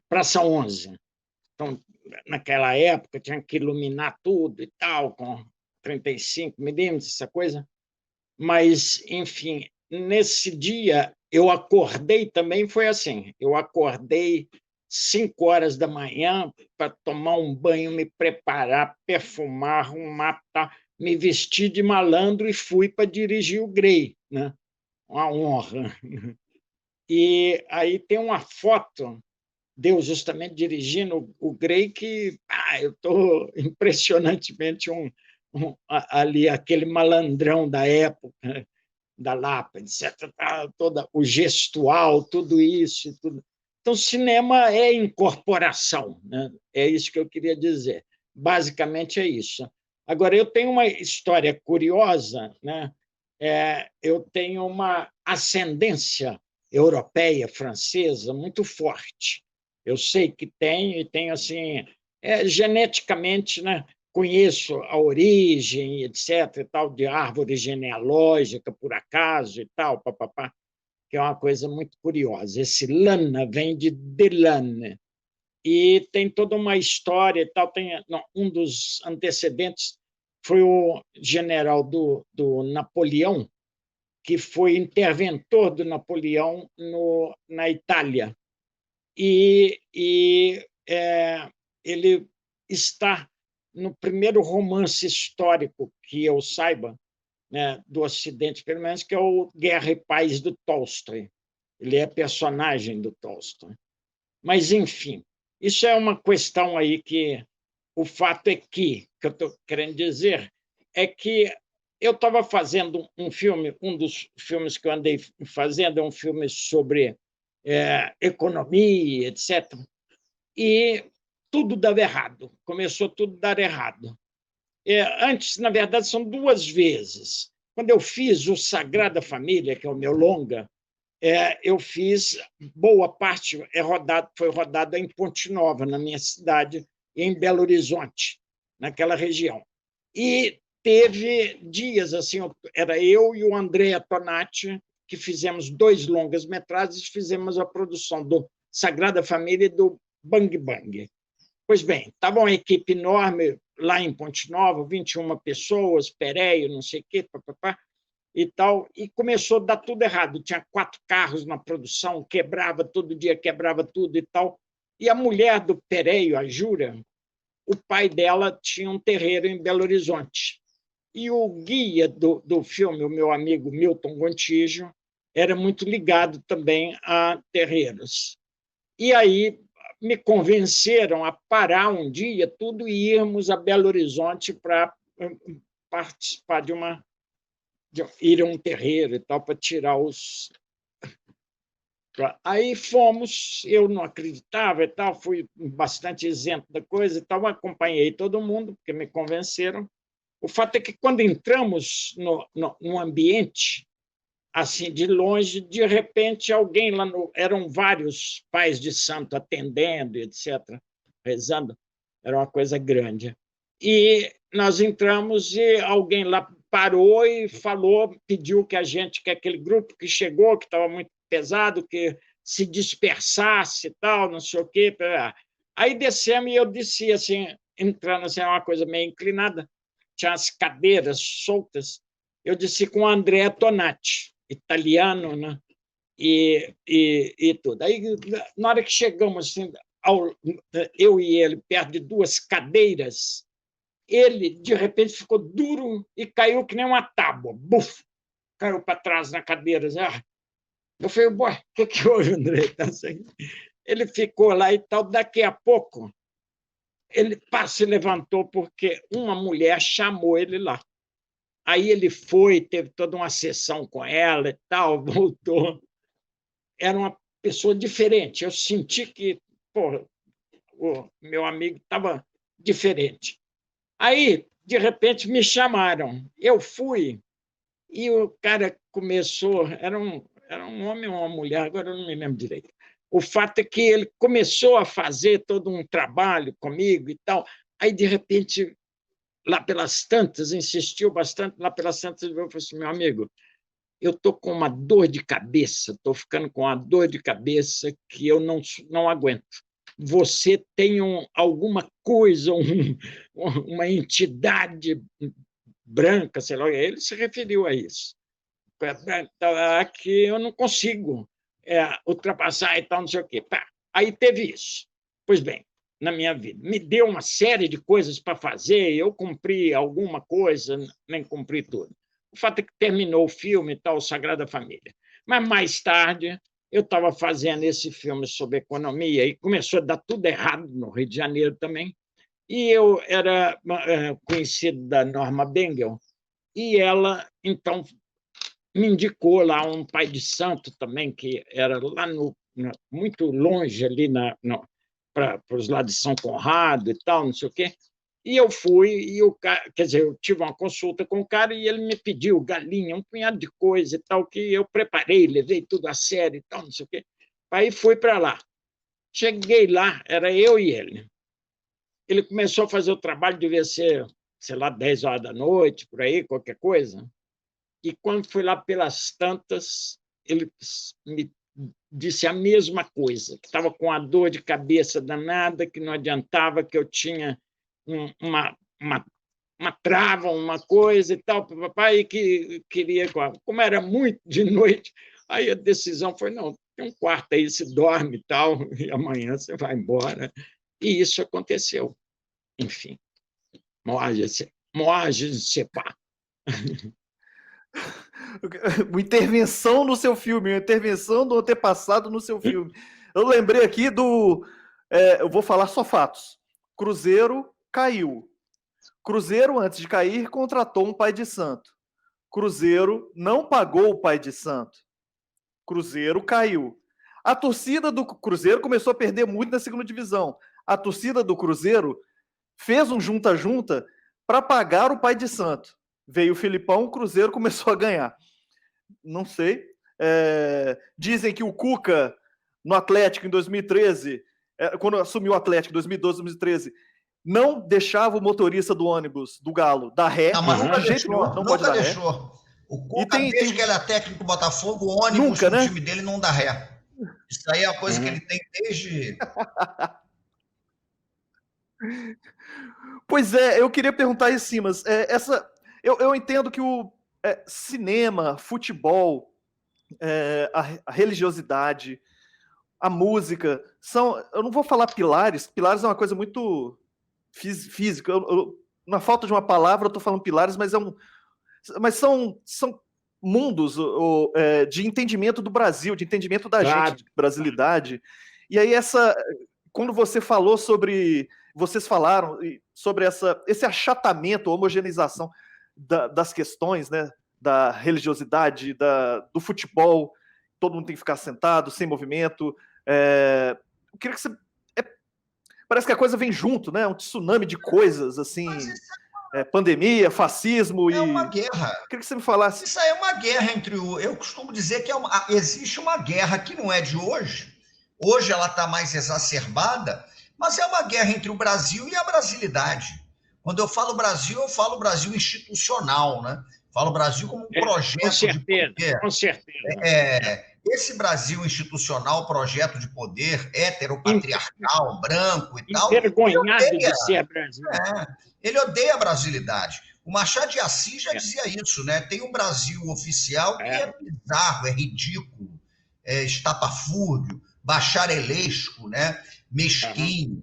Praça 11. Então, naquela época, tinha que iluminar tudo e tal, com 35 milímetros, essa coisa. Mas, enfim, nesse dia eu acordei também, foi assim, eu acordei 5 horas da manhã para tomar um banho, me preparar, perfumar, arrumar, tá, me vestir de malandro e fui para dirigir o Grey, né? Uma honra. E aí tem uma foto de eu justamente dirigindo o Grey que eu estou impressionantemente ali, aquele malandrão da época, né? Da Lapa, etc. Toda, o gestual, tudo isso. Tudo. Então, cinema é incorporação, né? É isso que eu queria dizer. Basicamente é isso. Agora, eu tenho uma história curiosa, né? Eu tenho uma ascendência europeia, francesa, muito forte. Eu sei que tenho, e tenho, assim, geneticamente, né? Conheço a origem, etc., e tal, de árvore genealógica, por acaso, e tal, papapá, que é uma coisa muito curiosa. Esse Lana vem de Delane, e tem toda uma história e tal. Um dos antecedentes foi o general do Napoleão, que foi interventor do Napoleão na Itália. Ele está no primeiro romance histórico que eu saiba, né, do Ocidente, pelo menos, que é o Guerra e Paz, do Tolstói. Ele é personagem do Tolstói. Mas, enfim, isso é uma questão aí que... O fato é que eu estou querendo dizer, é que eu estava fazendo um filme, um dos filmes que eu andei fazendo é um filme sobre economia, etc., e tudo dava errado, começou tudo a dar errado. Antes, na verdade, são 2 vezes. Quando eu fiz o Sagrada Família, que é o meu longa, eu fiz, boa parte foi rodada em Ponte Nova, na minha cidade, e em Belo Horizonte, naquela região. E teve dias, assim, era eu e o Andrea Tonati, que fizemos 2 longas-metragens, fizemos a produção do Sagrada Família e do Bang Bang. Pois bem, estava uma equipe enorme lá em Ponte Nova, 21 pessoas, Pereio, não sei o quê, papapá, e tal, e começou a dar tudo errado. Tinha 4 carros na produção, quebrava todo dia, quebrava tudo e tal. E a mulher do Pereio, a Jura, o pai dela tinha um terreiro em Belo Horizonte. E o guia do filme, o meu amigo Milton Gontijo, era muito ligado também a terreiros. E aí me convenceram a parar um dia tudo e irmos a Belo Horizonte para participar de ir a um terreiro e tal, para tirar os... Aí fomos, eu não acreditava e tal, fui bastante isento da coisa e tal, acompanhei todo mundo, porque me convenceram. O fato é que, quando entramos no ambiente, assim, de longe, de repente, alguém lá eram vários pais de santo atendendo, etc., rezando, era uma coisa grande. E nós entramos e alguém lá parou e falou, pediu que aquele grupo que chegou, que estava muito pesado, que se dispersasse e tal, não sei o quê. Aí descemos e eu desci, assim, entrando, assim, uma coisa meio inclinada, tinha as cadeiras soltas, eu desci com o Andrea Tonati, italiano, né? E tudo. Aí, na hora que chegamos, assim, eu e ele, perto de 2 cadeiras, ele, de repente, ficou duro e caiu que nem uma tábua. Buf! Caiu para trás na cadeira. Eu falei, o que houve, André? Ele ficou lá e tal. Daqui a pouco, ele se levantou porque uma mulher chamou ele lá. Aí ele foi, teve toda uma sessão com ela e tal, voltou. Era uma pessoa diferente. Eu senti que o meu amigo estava diferente. Aí, de repente, me chamaram. Eu fui e o cara começou... Era um homem ou uma mulher, agora eu não me lembro direito. O fato é que ele começou a fazer todo um trabalho comigo e tal. Aí, de repente, lá pelas tantas, insistiu bastante, lá pelas tantas, eu falei assim, meu amigo, eu estou com uma dor de cabeça, estou ficando com uma dor de cabeça que eu não aguento. Você tem alguma coisa, uma entidade branca, sei lá, ele se referiu a isso. que eu não consigo ultrapassar e tal, não sei o quê. Pá, aí teve isso. Pois bem, na minha vida. Me deu uma série de coisas para fazer, eu cumpri alguma coisa, nem cumpri tudo. O fato é que terminou o filme e tal, Sagrada Família. Mas mais tarde, eu estava fazendo esse filme sobre economia e começou a dar tudo errado no Rio de Janeiro também. E eu era conhecido da Norma Bengel, e ela, então, me indicou lá um pai de santo também, que era lá muito longe, ali para os lados de São Conrado e tal, não sei o quê. E eu fui, e o cara, quer dizer, eu tive uma consulta com o cara e ele me pediu galinha, um punhado de coisa e tal, que eu preparei, levei tudo a sério e tal, não sei o quê. Aí fui para lá. Cheguei lá, era eu e ele. Ele começou a fazer o trabalho, devia ser, sei lá, 10 horas da noite, por aí, qualquer coisa. E quando fui lá pelas tantas, ele me disse a mesma coisa, que estava com a dor de cabeça danada, que não adiantava, que eu tinha uma trava, uma coisa e tal, papai, e que queria... Como era muito de noite, aí a decisão foi, não, tem um quarto aí, se dorme e tal, e amanhã você vai embora. E isso aconteceu. Enfim, Moagem de Sepá. Uma intervenção no seu filme, uma intervenção do antepassado no seu filme. Eu lembrei aqui eu vou falar só fatos. Cruzeiro caiu. Cruzeiro, antes de cair, contratou um pai de santo. Cruzeiro não pagou o pai de santo. Cruzeiro caiu. A torcida do Cruzeiro começou a perder muito na segunda divisão. A torcida do Cruzeiro fez um junta-junta para pagar o pai de santo. Veio o Filipão, o Cruzeiro começou a ganhar. Não sei. Dizem que o Cuca, no Atlético, em 2013, quando assumiu o Atlético, em 2012, 2013, não deixava o motorista do ônibus do Galo dar ré. Não, mas nunca deixou. Não pode dar ré. O Cuca, desde que ele é técnico do Botafogo, o ônibus nunca, do time dele não dá ré. Isso aí é a coisa que ele tem desde... Pois é, eu queria perguntar isso, Simas. Eu entendo que o cinema, futebol, a religiosidade, a música, eu não vou falar pilares é uma coisa muito física. Na falta de uma palavra, eu estou falando pilares, mas são mundos de entendimento do Brasil, de entendimento da gente, de brasilidade. E aí, quando você falou vocês falaram sobre esse achatamento, homogeneização das questões, né, da religiosidade, do futebol, todo mundo tem que ficar sentado, sem movimento. Eu queria que você... parece que a coisa vem junto, né? Um tsunami de coisas, assim, pandemia, fascismo e... É uma guerra. Eu queria que você me falasse... Isso aí é uma guerra entre eu costumo dizer que existe uma guerra que não é de hoje. Hoje ela está mais exacerbada, mas é uma guerra entre o Brasil e a brasilidade. Quando eu falo Brasil, eu falo Brasil institucional, né? Falo Brasil como um projeto com certeza, de poder. Com certeza. Esse Brasil institucional, projeto de poder, heteropatriarcal, branco e tal... Envergonhado de ser brasileiro. Ele odeia a brasilidade. O Machado de Assis já dizia isso, né? Tem um Brasil oficial que é bizarro, é ridículo, estapafúrdio, bacharelesco, né? Mesquinho.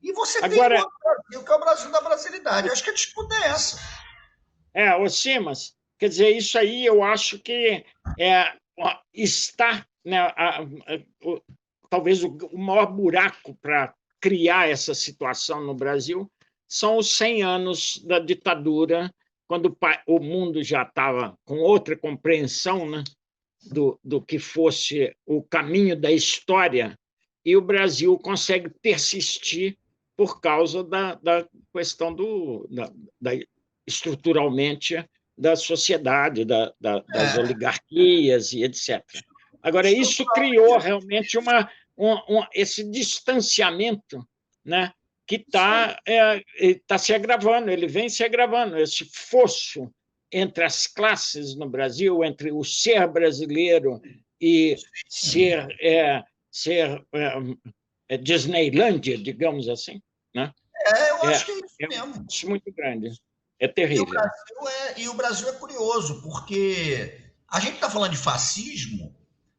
E você tem o Brasil, que é o Brasil da brasilidade. Acho que a disputa é essa. Ô Simas, quer dizer, isso aí eu acho que está, né, talvez o maior buraco para criar essa situação no Brasil são os 100 anos da ditadura, quando o mundo já estava com outra compreensão, né, do que fosse o caminho da história, e o Brasil consegue persistir por causa da questão estruturalmente da sociedade, das oligarquias e etc. Agora, isso criou realmente esse distanciamento, né, que está se agravando, ele vem se agravando, esse fosso entre as classes no Brasil, entre o ser brasileiro e ser Disneylândia, digamos assim, né? Eu acho que é isso mesmo. Isso é muito grande. É terrível. E o Brasil é curioso, porque A gente está falando de fascismo,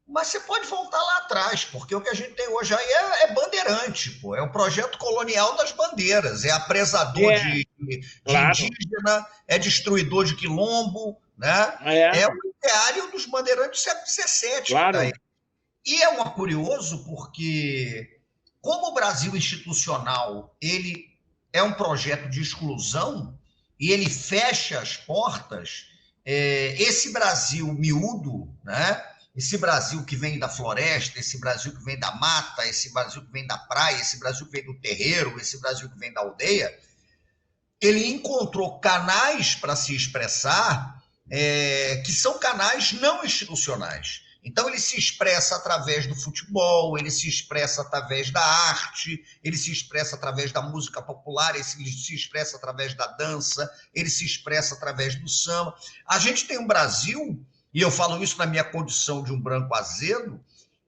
mas você pode voltar lá atrás, porque o que a gente tem hoje aí é bandeirante, pô. É o projeto colonial das bandeiras, é apresador de claro. indígena, é destruidor de quilombo, né? É o ideário dos bandeirantes do século XVII. Claro. Tá aí. E é um curioso porque, como o Brasil institucional ele é um projeto de exclusão e ele fecha as portas, esse Brasil miúdo, né? Esse Brasil que vem da floresta, esse Brasil que vem da mata, esse Brasil que vem da praia, esse Brasil que vem do terreiro, esse Brasil que vem da aldeia, ele encontrou canais para se expressar que são canais não institucionais. Então, ele se expressa através do futebol, ele se expressa através da arte, ele se expressa através da música popular, ele se expressa através da dança, ele se expressa através do samba. A gente tem um Brasil, e eu falo isso na minha condição de um branco azedo,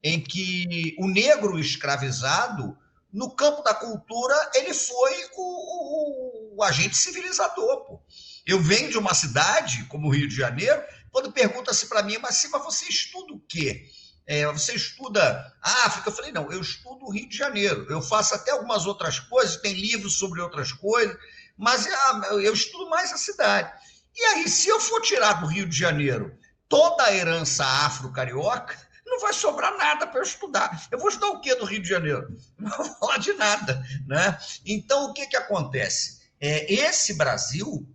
em que o negro escravizado, no campo da cultura, ele foi o agente civilizador. Pô. Eu venho de uma cidade, como o Rio de Janeiro, quando pergunta-se para mim, mas você estuda o quê? Você estuda África? Eu falei, não, eu estudo o Rio de Janeiro. Eu faço até algumas outras coisas, tem livros sobre outras coisas, mas eu estudo mais a cidade. E aí, se eu for tirar do Rio de Janeiro toda a herança afro-carioca, não vai sobrar nada para eu estudar. Eu vou estudar o quê do Rio de Janeiro? Não vou falar de nada, né? Então, o que acontece? Esse Brasil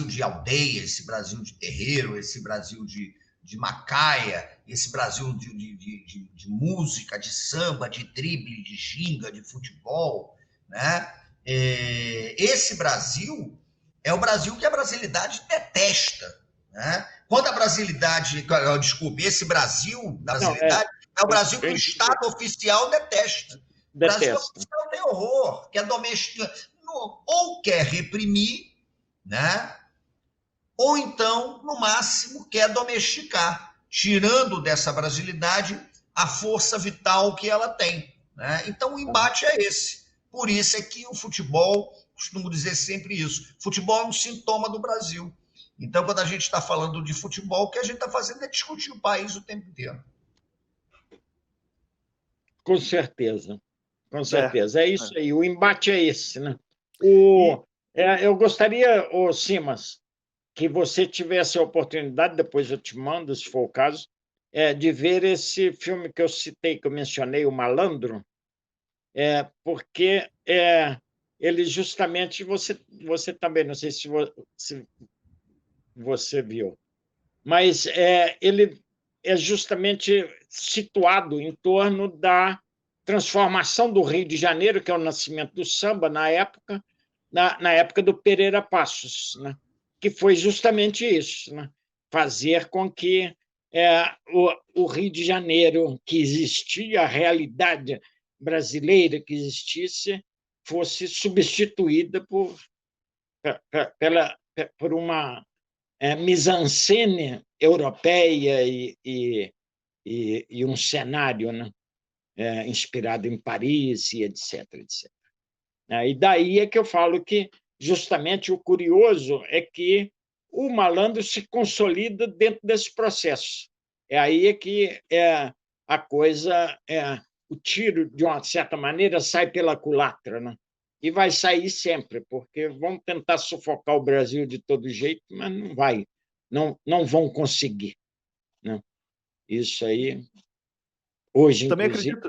de aldeia, esse Brasil de terreiro, esse Brasil de macaia, esse Brasil de música, de samba, de drible, de ginga, de futebol, né? Esse Brasil é o Brasil que a brasilidade detesta, né? Quando a brasilidade, desculpe, esse Brasil da brasilidade é o Brasil que o Estado oficial detesta. O Brasil oficial tem horror, quer domesticar, ou quer reprimir, né? Ou então, no máximo, quer domesticar, tirando dessa brasilidade a força vital que ela tem, né? Então, o embate é esse. Por isso é que o futebol, costumo dizer sempre isso, futebol é um sintoma do Brasil. Então, quando a gente está falando de futebol, o que a gente está fazendo é discutir o país o tempo inteiro. Com certeza, com certeza. É isso aí, o embate é esse, né? Eu gostaria, Simas, que você tivesse a oportunidade, depois eu te mando, se for o caso, de ver esse filme que eu citei, que eu mencionei, O Malandro, porque ele justamente, você também, não sei se você viu, mas ele é justamente situado em torno da transformação do Rio de Janeiro, que é o nascimento do samba na época, na época do Pereira Passos, né? Que foi justamente isso, né? Fazer com que o Rio de Janeiro que existia, a realidade brasileira que existisse, fosse substituída por uma mise-en-scène europeia e um cenário, né? Inspirado em Paris e etc, etc. E daí é que eu falo que, justamente, o curioso é que o malandro se consolida dentro desse processo. É aí que a coisa, o tiro, de uma certa maneira, sai pela culatra, né? E vai sair sempre, porque vão tentar sufocar o Brasil de todo jeito, mas não vai, não vão conseguir, né? Isso aí, hoje, Também inclusive...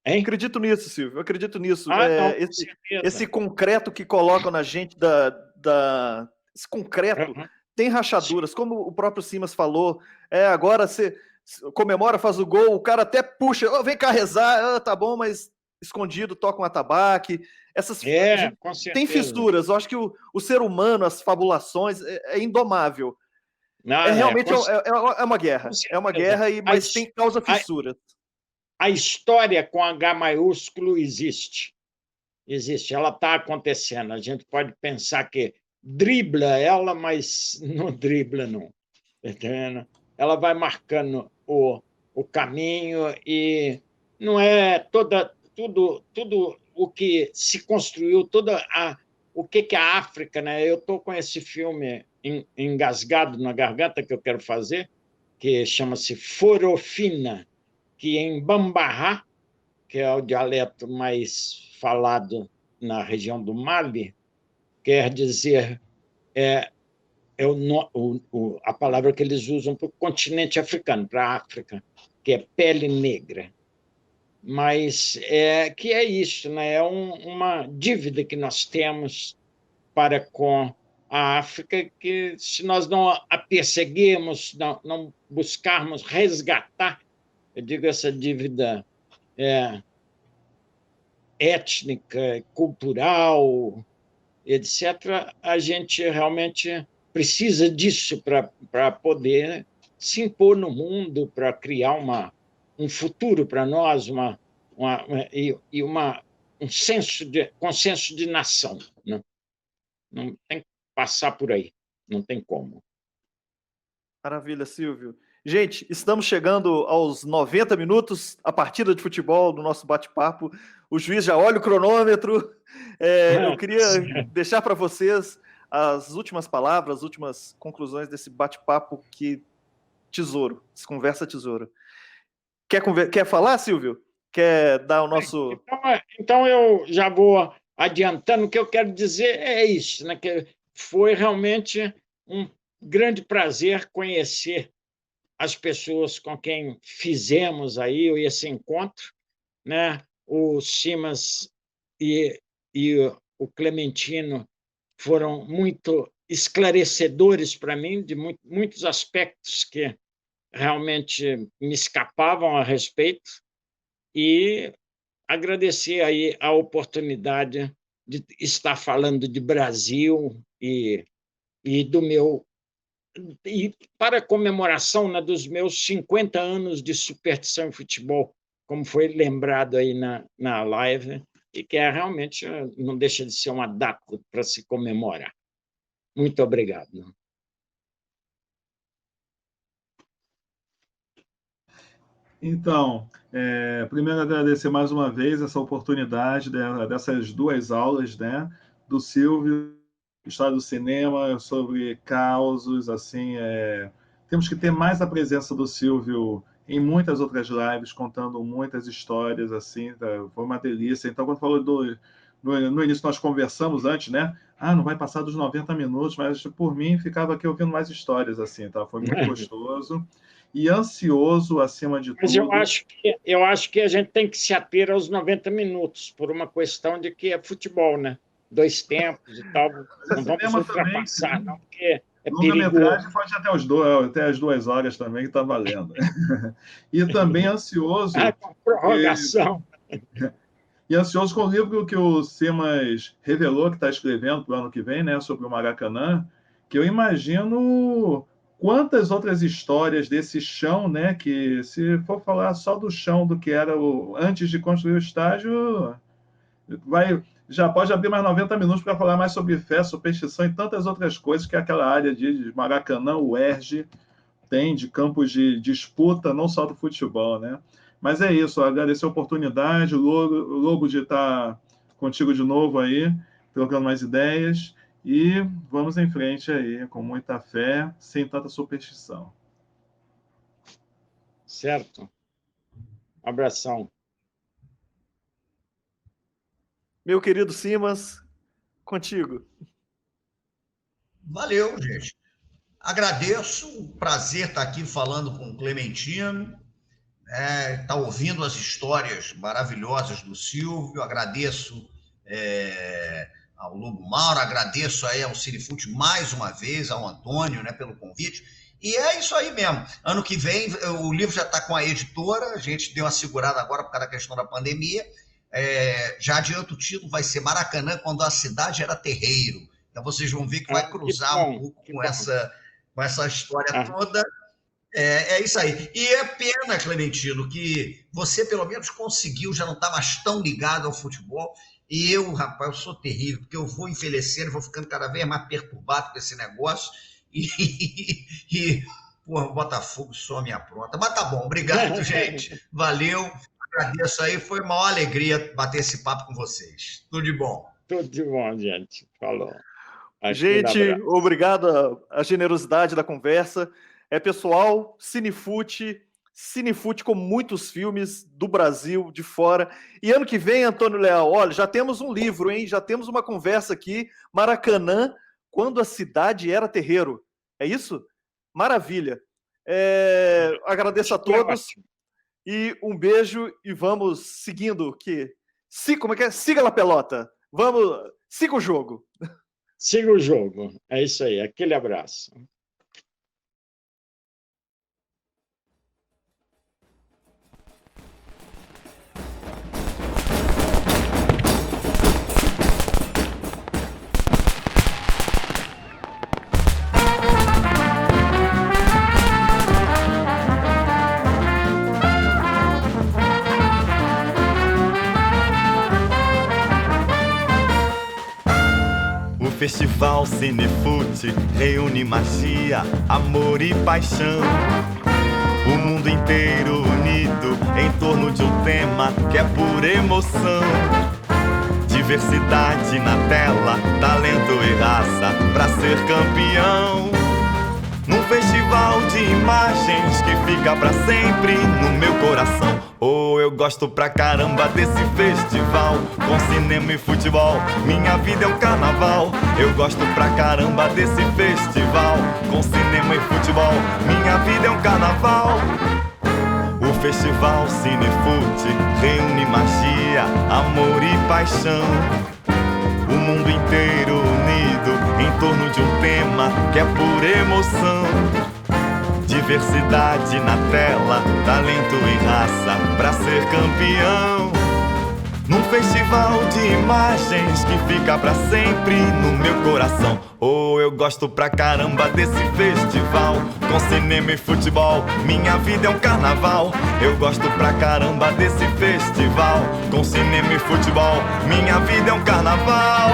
Acredito nisso, Silvio, acredito nisso. Não, esse concreto que colocam na gente, esse concreto tem rachaduras, como o próprio Simas falou. Agora você comemora, faz o gol, o cara até puxa, vem cá rezar, tá bom, mas escondido, toca um atabaque. Tem fissuras. Eu acho que o ser humano, as fabulações, é indomável. Realmente é uma guerra. É uma guerra, mas tem causa fissuras. A história com H maiúsculo existe. Ela está acontecendo. A gente pode pensar que dribla ela, mas não dribla, não. Entendeu? Ela vai marcando o caminho e não é tudo o que se construiu, o que a África, né? Eu estou com esse filme engasgado na garganta que eu quero fazer, que chama-se forofina, que em Bambarrá, que é o dialeto mais falado na região do Mali, quer dizer, a palavra que eles usam para o continente africano, para a África, que é pele negra. Mas que é isso, né? É uma dívida que nós temos para com a África, que se nós não a perseguirmos, não buscarmos resgatar, eu digo essa dívida étnica, cultural, etc., a gente realmente precisa disso para poder se impor no mundo, para criar um futuro para nós, um consenso de nação. Né? Não tem que passar por aí, não tem como. Maravilha, Silvio. Gente, estamos chegando aos 90 minutos, a partida de futebol do nosso bate-papo. O juiz já olha o cronômetro. Eu queria deixar para vocês as últimas palavras, as últimas conclusões desse bate-papo que tesouro, conversa tesouro. Quer falar, Silvio? Quer dar o nosso... Então eu já vou adiantando. O que eu quero dizer é isso, né? Que foi realmente um grande prazer conhecer as pessoas com quem fizemos aí esse encontro, né? O Simas e o Clementino foram muito esclarecedores para mim, de muitos aspectos que realmente me escapavam a respeito, e agradecer aí a oportunidade de estar falando de Brasil e do meu... E para a comemoração, né, dos meus 50 anos de superstição em futebol, como foi lembrado aí na live, e que realmente não deixa de ser uma data para se comemorar. Muito obrigado. Então, primeiro agradecer mais uma vez essa oportunidade dessas duas aulas, né, do Silvio, história do cinema, sobre causos, assim, temos que ter mais a presença do Silvio em muitas outras lives, contando muitas histórias, assim, foi uma delícia. Então, quando falou no início, nós conversamos antes, né? Não vai passar dos 90 minutos, mas por mim, ficava aqui ouvindo mais histórias, assim, tá? Foi muito gostoso e ansioso, acima de tudo. Mas eu acho que a gente tem que se ater aos 90 minutos, por uma questão de que é futebol, né? 2 tempos e tal, não vamos ultrapassar, também, não, porque é longa-metragem pode até as 2 horas também, que está valendo. E também ansioso... prorrogação. E ansioso com o livro que o Simas revelou, que está escrevendo para o ano que vem, né, sobre o Maracanã, que eu imagino quantas outras histórias desse chão, né, que se for falar só do chão, do que era antes de construir o estádio, já pode abrir mais 90 minutos para falar mais sobre fé, superstição e tantas outras coisas que aquela área de Maracanã, o UERJ, tem de campos de disputa, não só do futebol, né? Mas é isso, agradecer a oportunidade, o Lobo, de estar contigo de novo aí, trocando mais ideias, e vamos em frente aí, com muita fé, sem tanta superstição. Certo. Abração. Meu querido Simas, contigo. Valeu, gente. Agradeço, um prazer estar aqui falando com o Clementino, estar ouvindo as histórias maravilhosas do Silvio. Agradeço ao Lobo Mauro, agradeço aí ao Cinefute mais uma vez, ao Antônio, né, pelo convite. E é isso aí mesmo. Ano que vem, o livro já está com a editora, a gente deu uma segurada agora por causa da questão da pandemia. Já adianto o título, vai ser Maracanã quando a cidade era terreiro. Então vocês vão ver que vai cruzar um pouco com essa história toda. É isso aí. E é pena, Clementino, que você pelo menos conseguiu, já não está mais tão ligado ao futebol. E eu, rapaz, eu sou terrível, porque eu vou envelhecendo, vou ficando cada vez mais perturbado com esse negócio. Porra, o Botafogo só me apronta. Mas tá bom, obrigado, gente. Valeu. Agradeço aí, foi uma alegria bater esse papo com vocês. Tudo de bom. Tudo de bom, gente. Falou. Gente, obrigado a generosidade da conversa. Pessoal, Cinefute com muitos filmes do Brasil, de fora. E ano que vem, Antônio Leal, olha, já temos um livro, hein? Já temos uma conversa aqui, Maracanã, quando a cidade era terreiro. É isso? Maravilha. Agradeço a todos e um beijo e vamos seguindo que como é que é? Siga a pelota. Vamos, siga o jogo. Siga o jogo. É isso aí. Aquele abraço. O Festival Cinefute reúne magia, amor e paixão. O mundo inteiro unido em torno de um tema que é pura emoção. Diversidade na tela, talento e raça pra ser campeão. Num festival de imagens que fica pra sempre no meu coração. Eu gosto pra caramba desse festival, com cinema e futebol, minha vida é um carnaval. Eu gosto pra caramba desse festival, com cinema e futebol, minha vida é um carnaval. O Festival Cinefute reúne magia, amor e paixão. O mundo inteiro unido em torno de um tema que é pura emoção. Diversidade na tela, talento e raça pra ser campeão. Num festival de imagens que fica pra sempre no meu coração. Eu gosto pra caramba desse festival, com cinema e futebol, minha vida é um carnaval. Eu gosto pra caramba desse festival, com cinema e futebol, minha vida é um carnaval.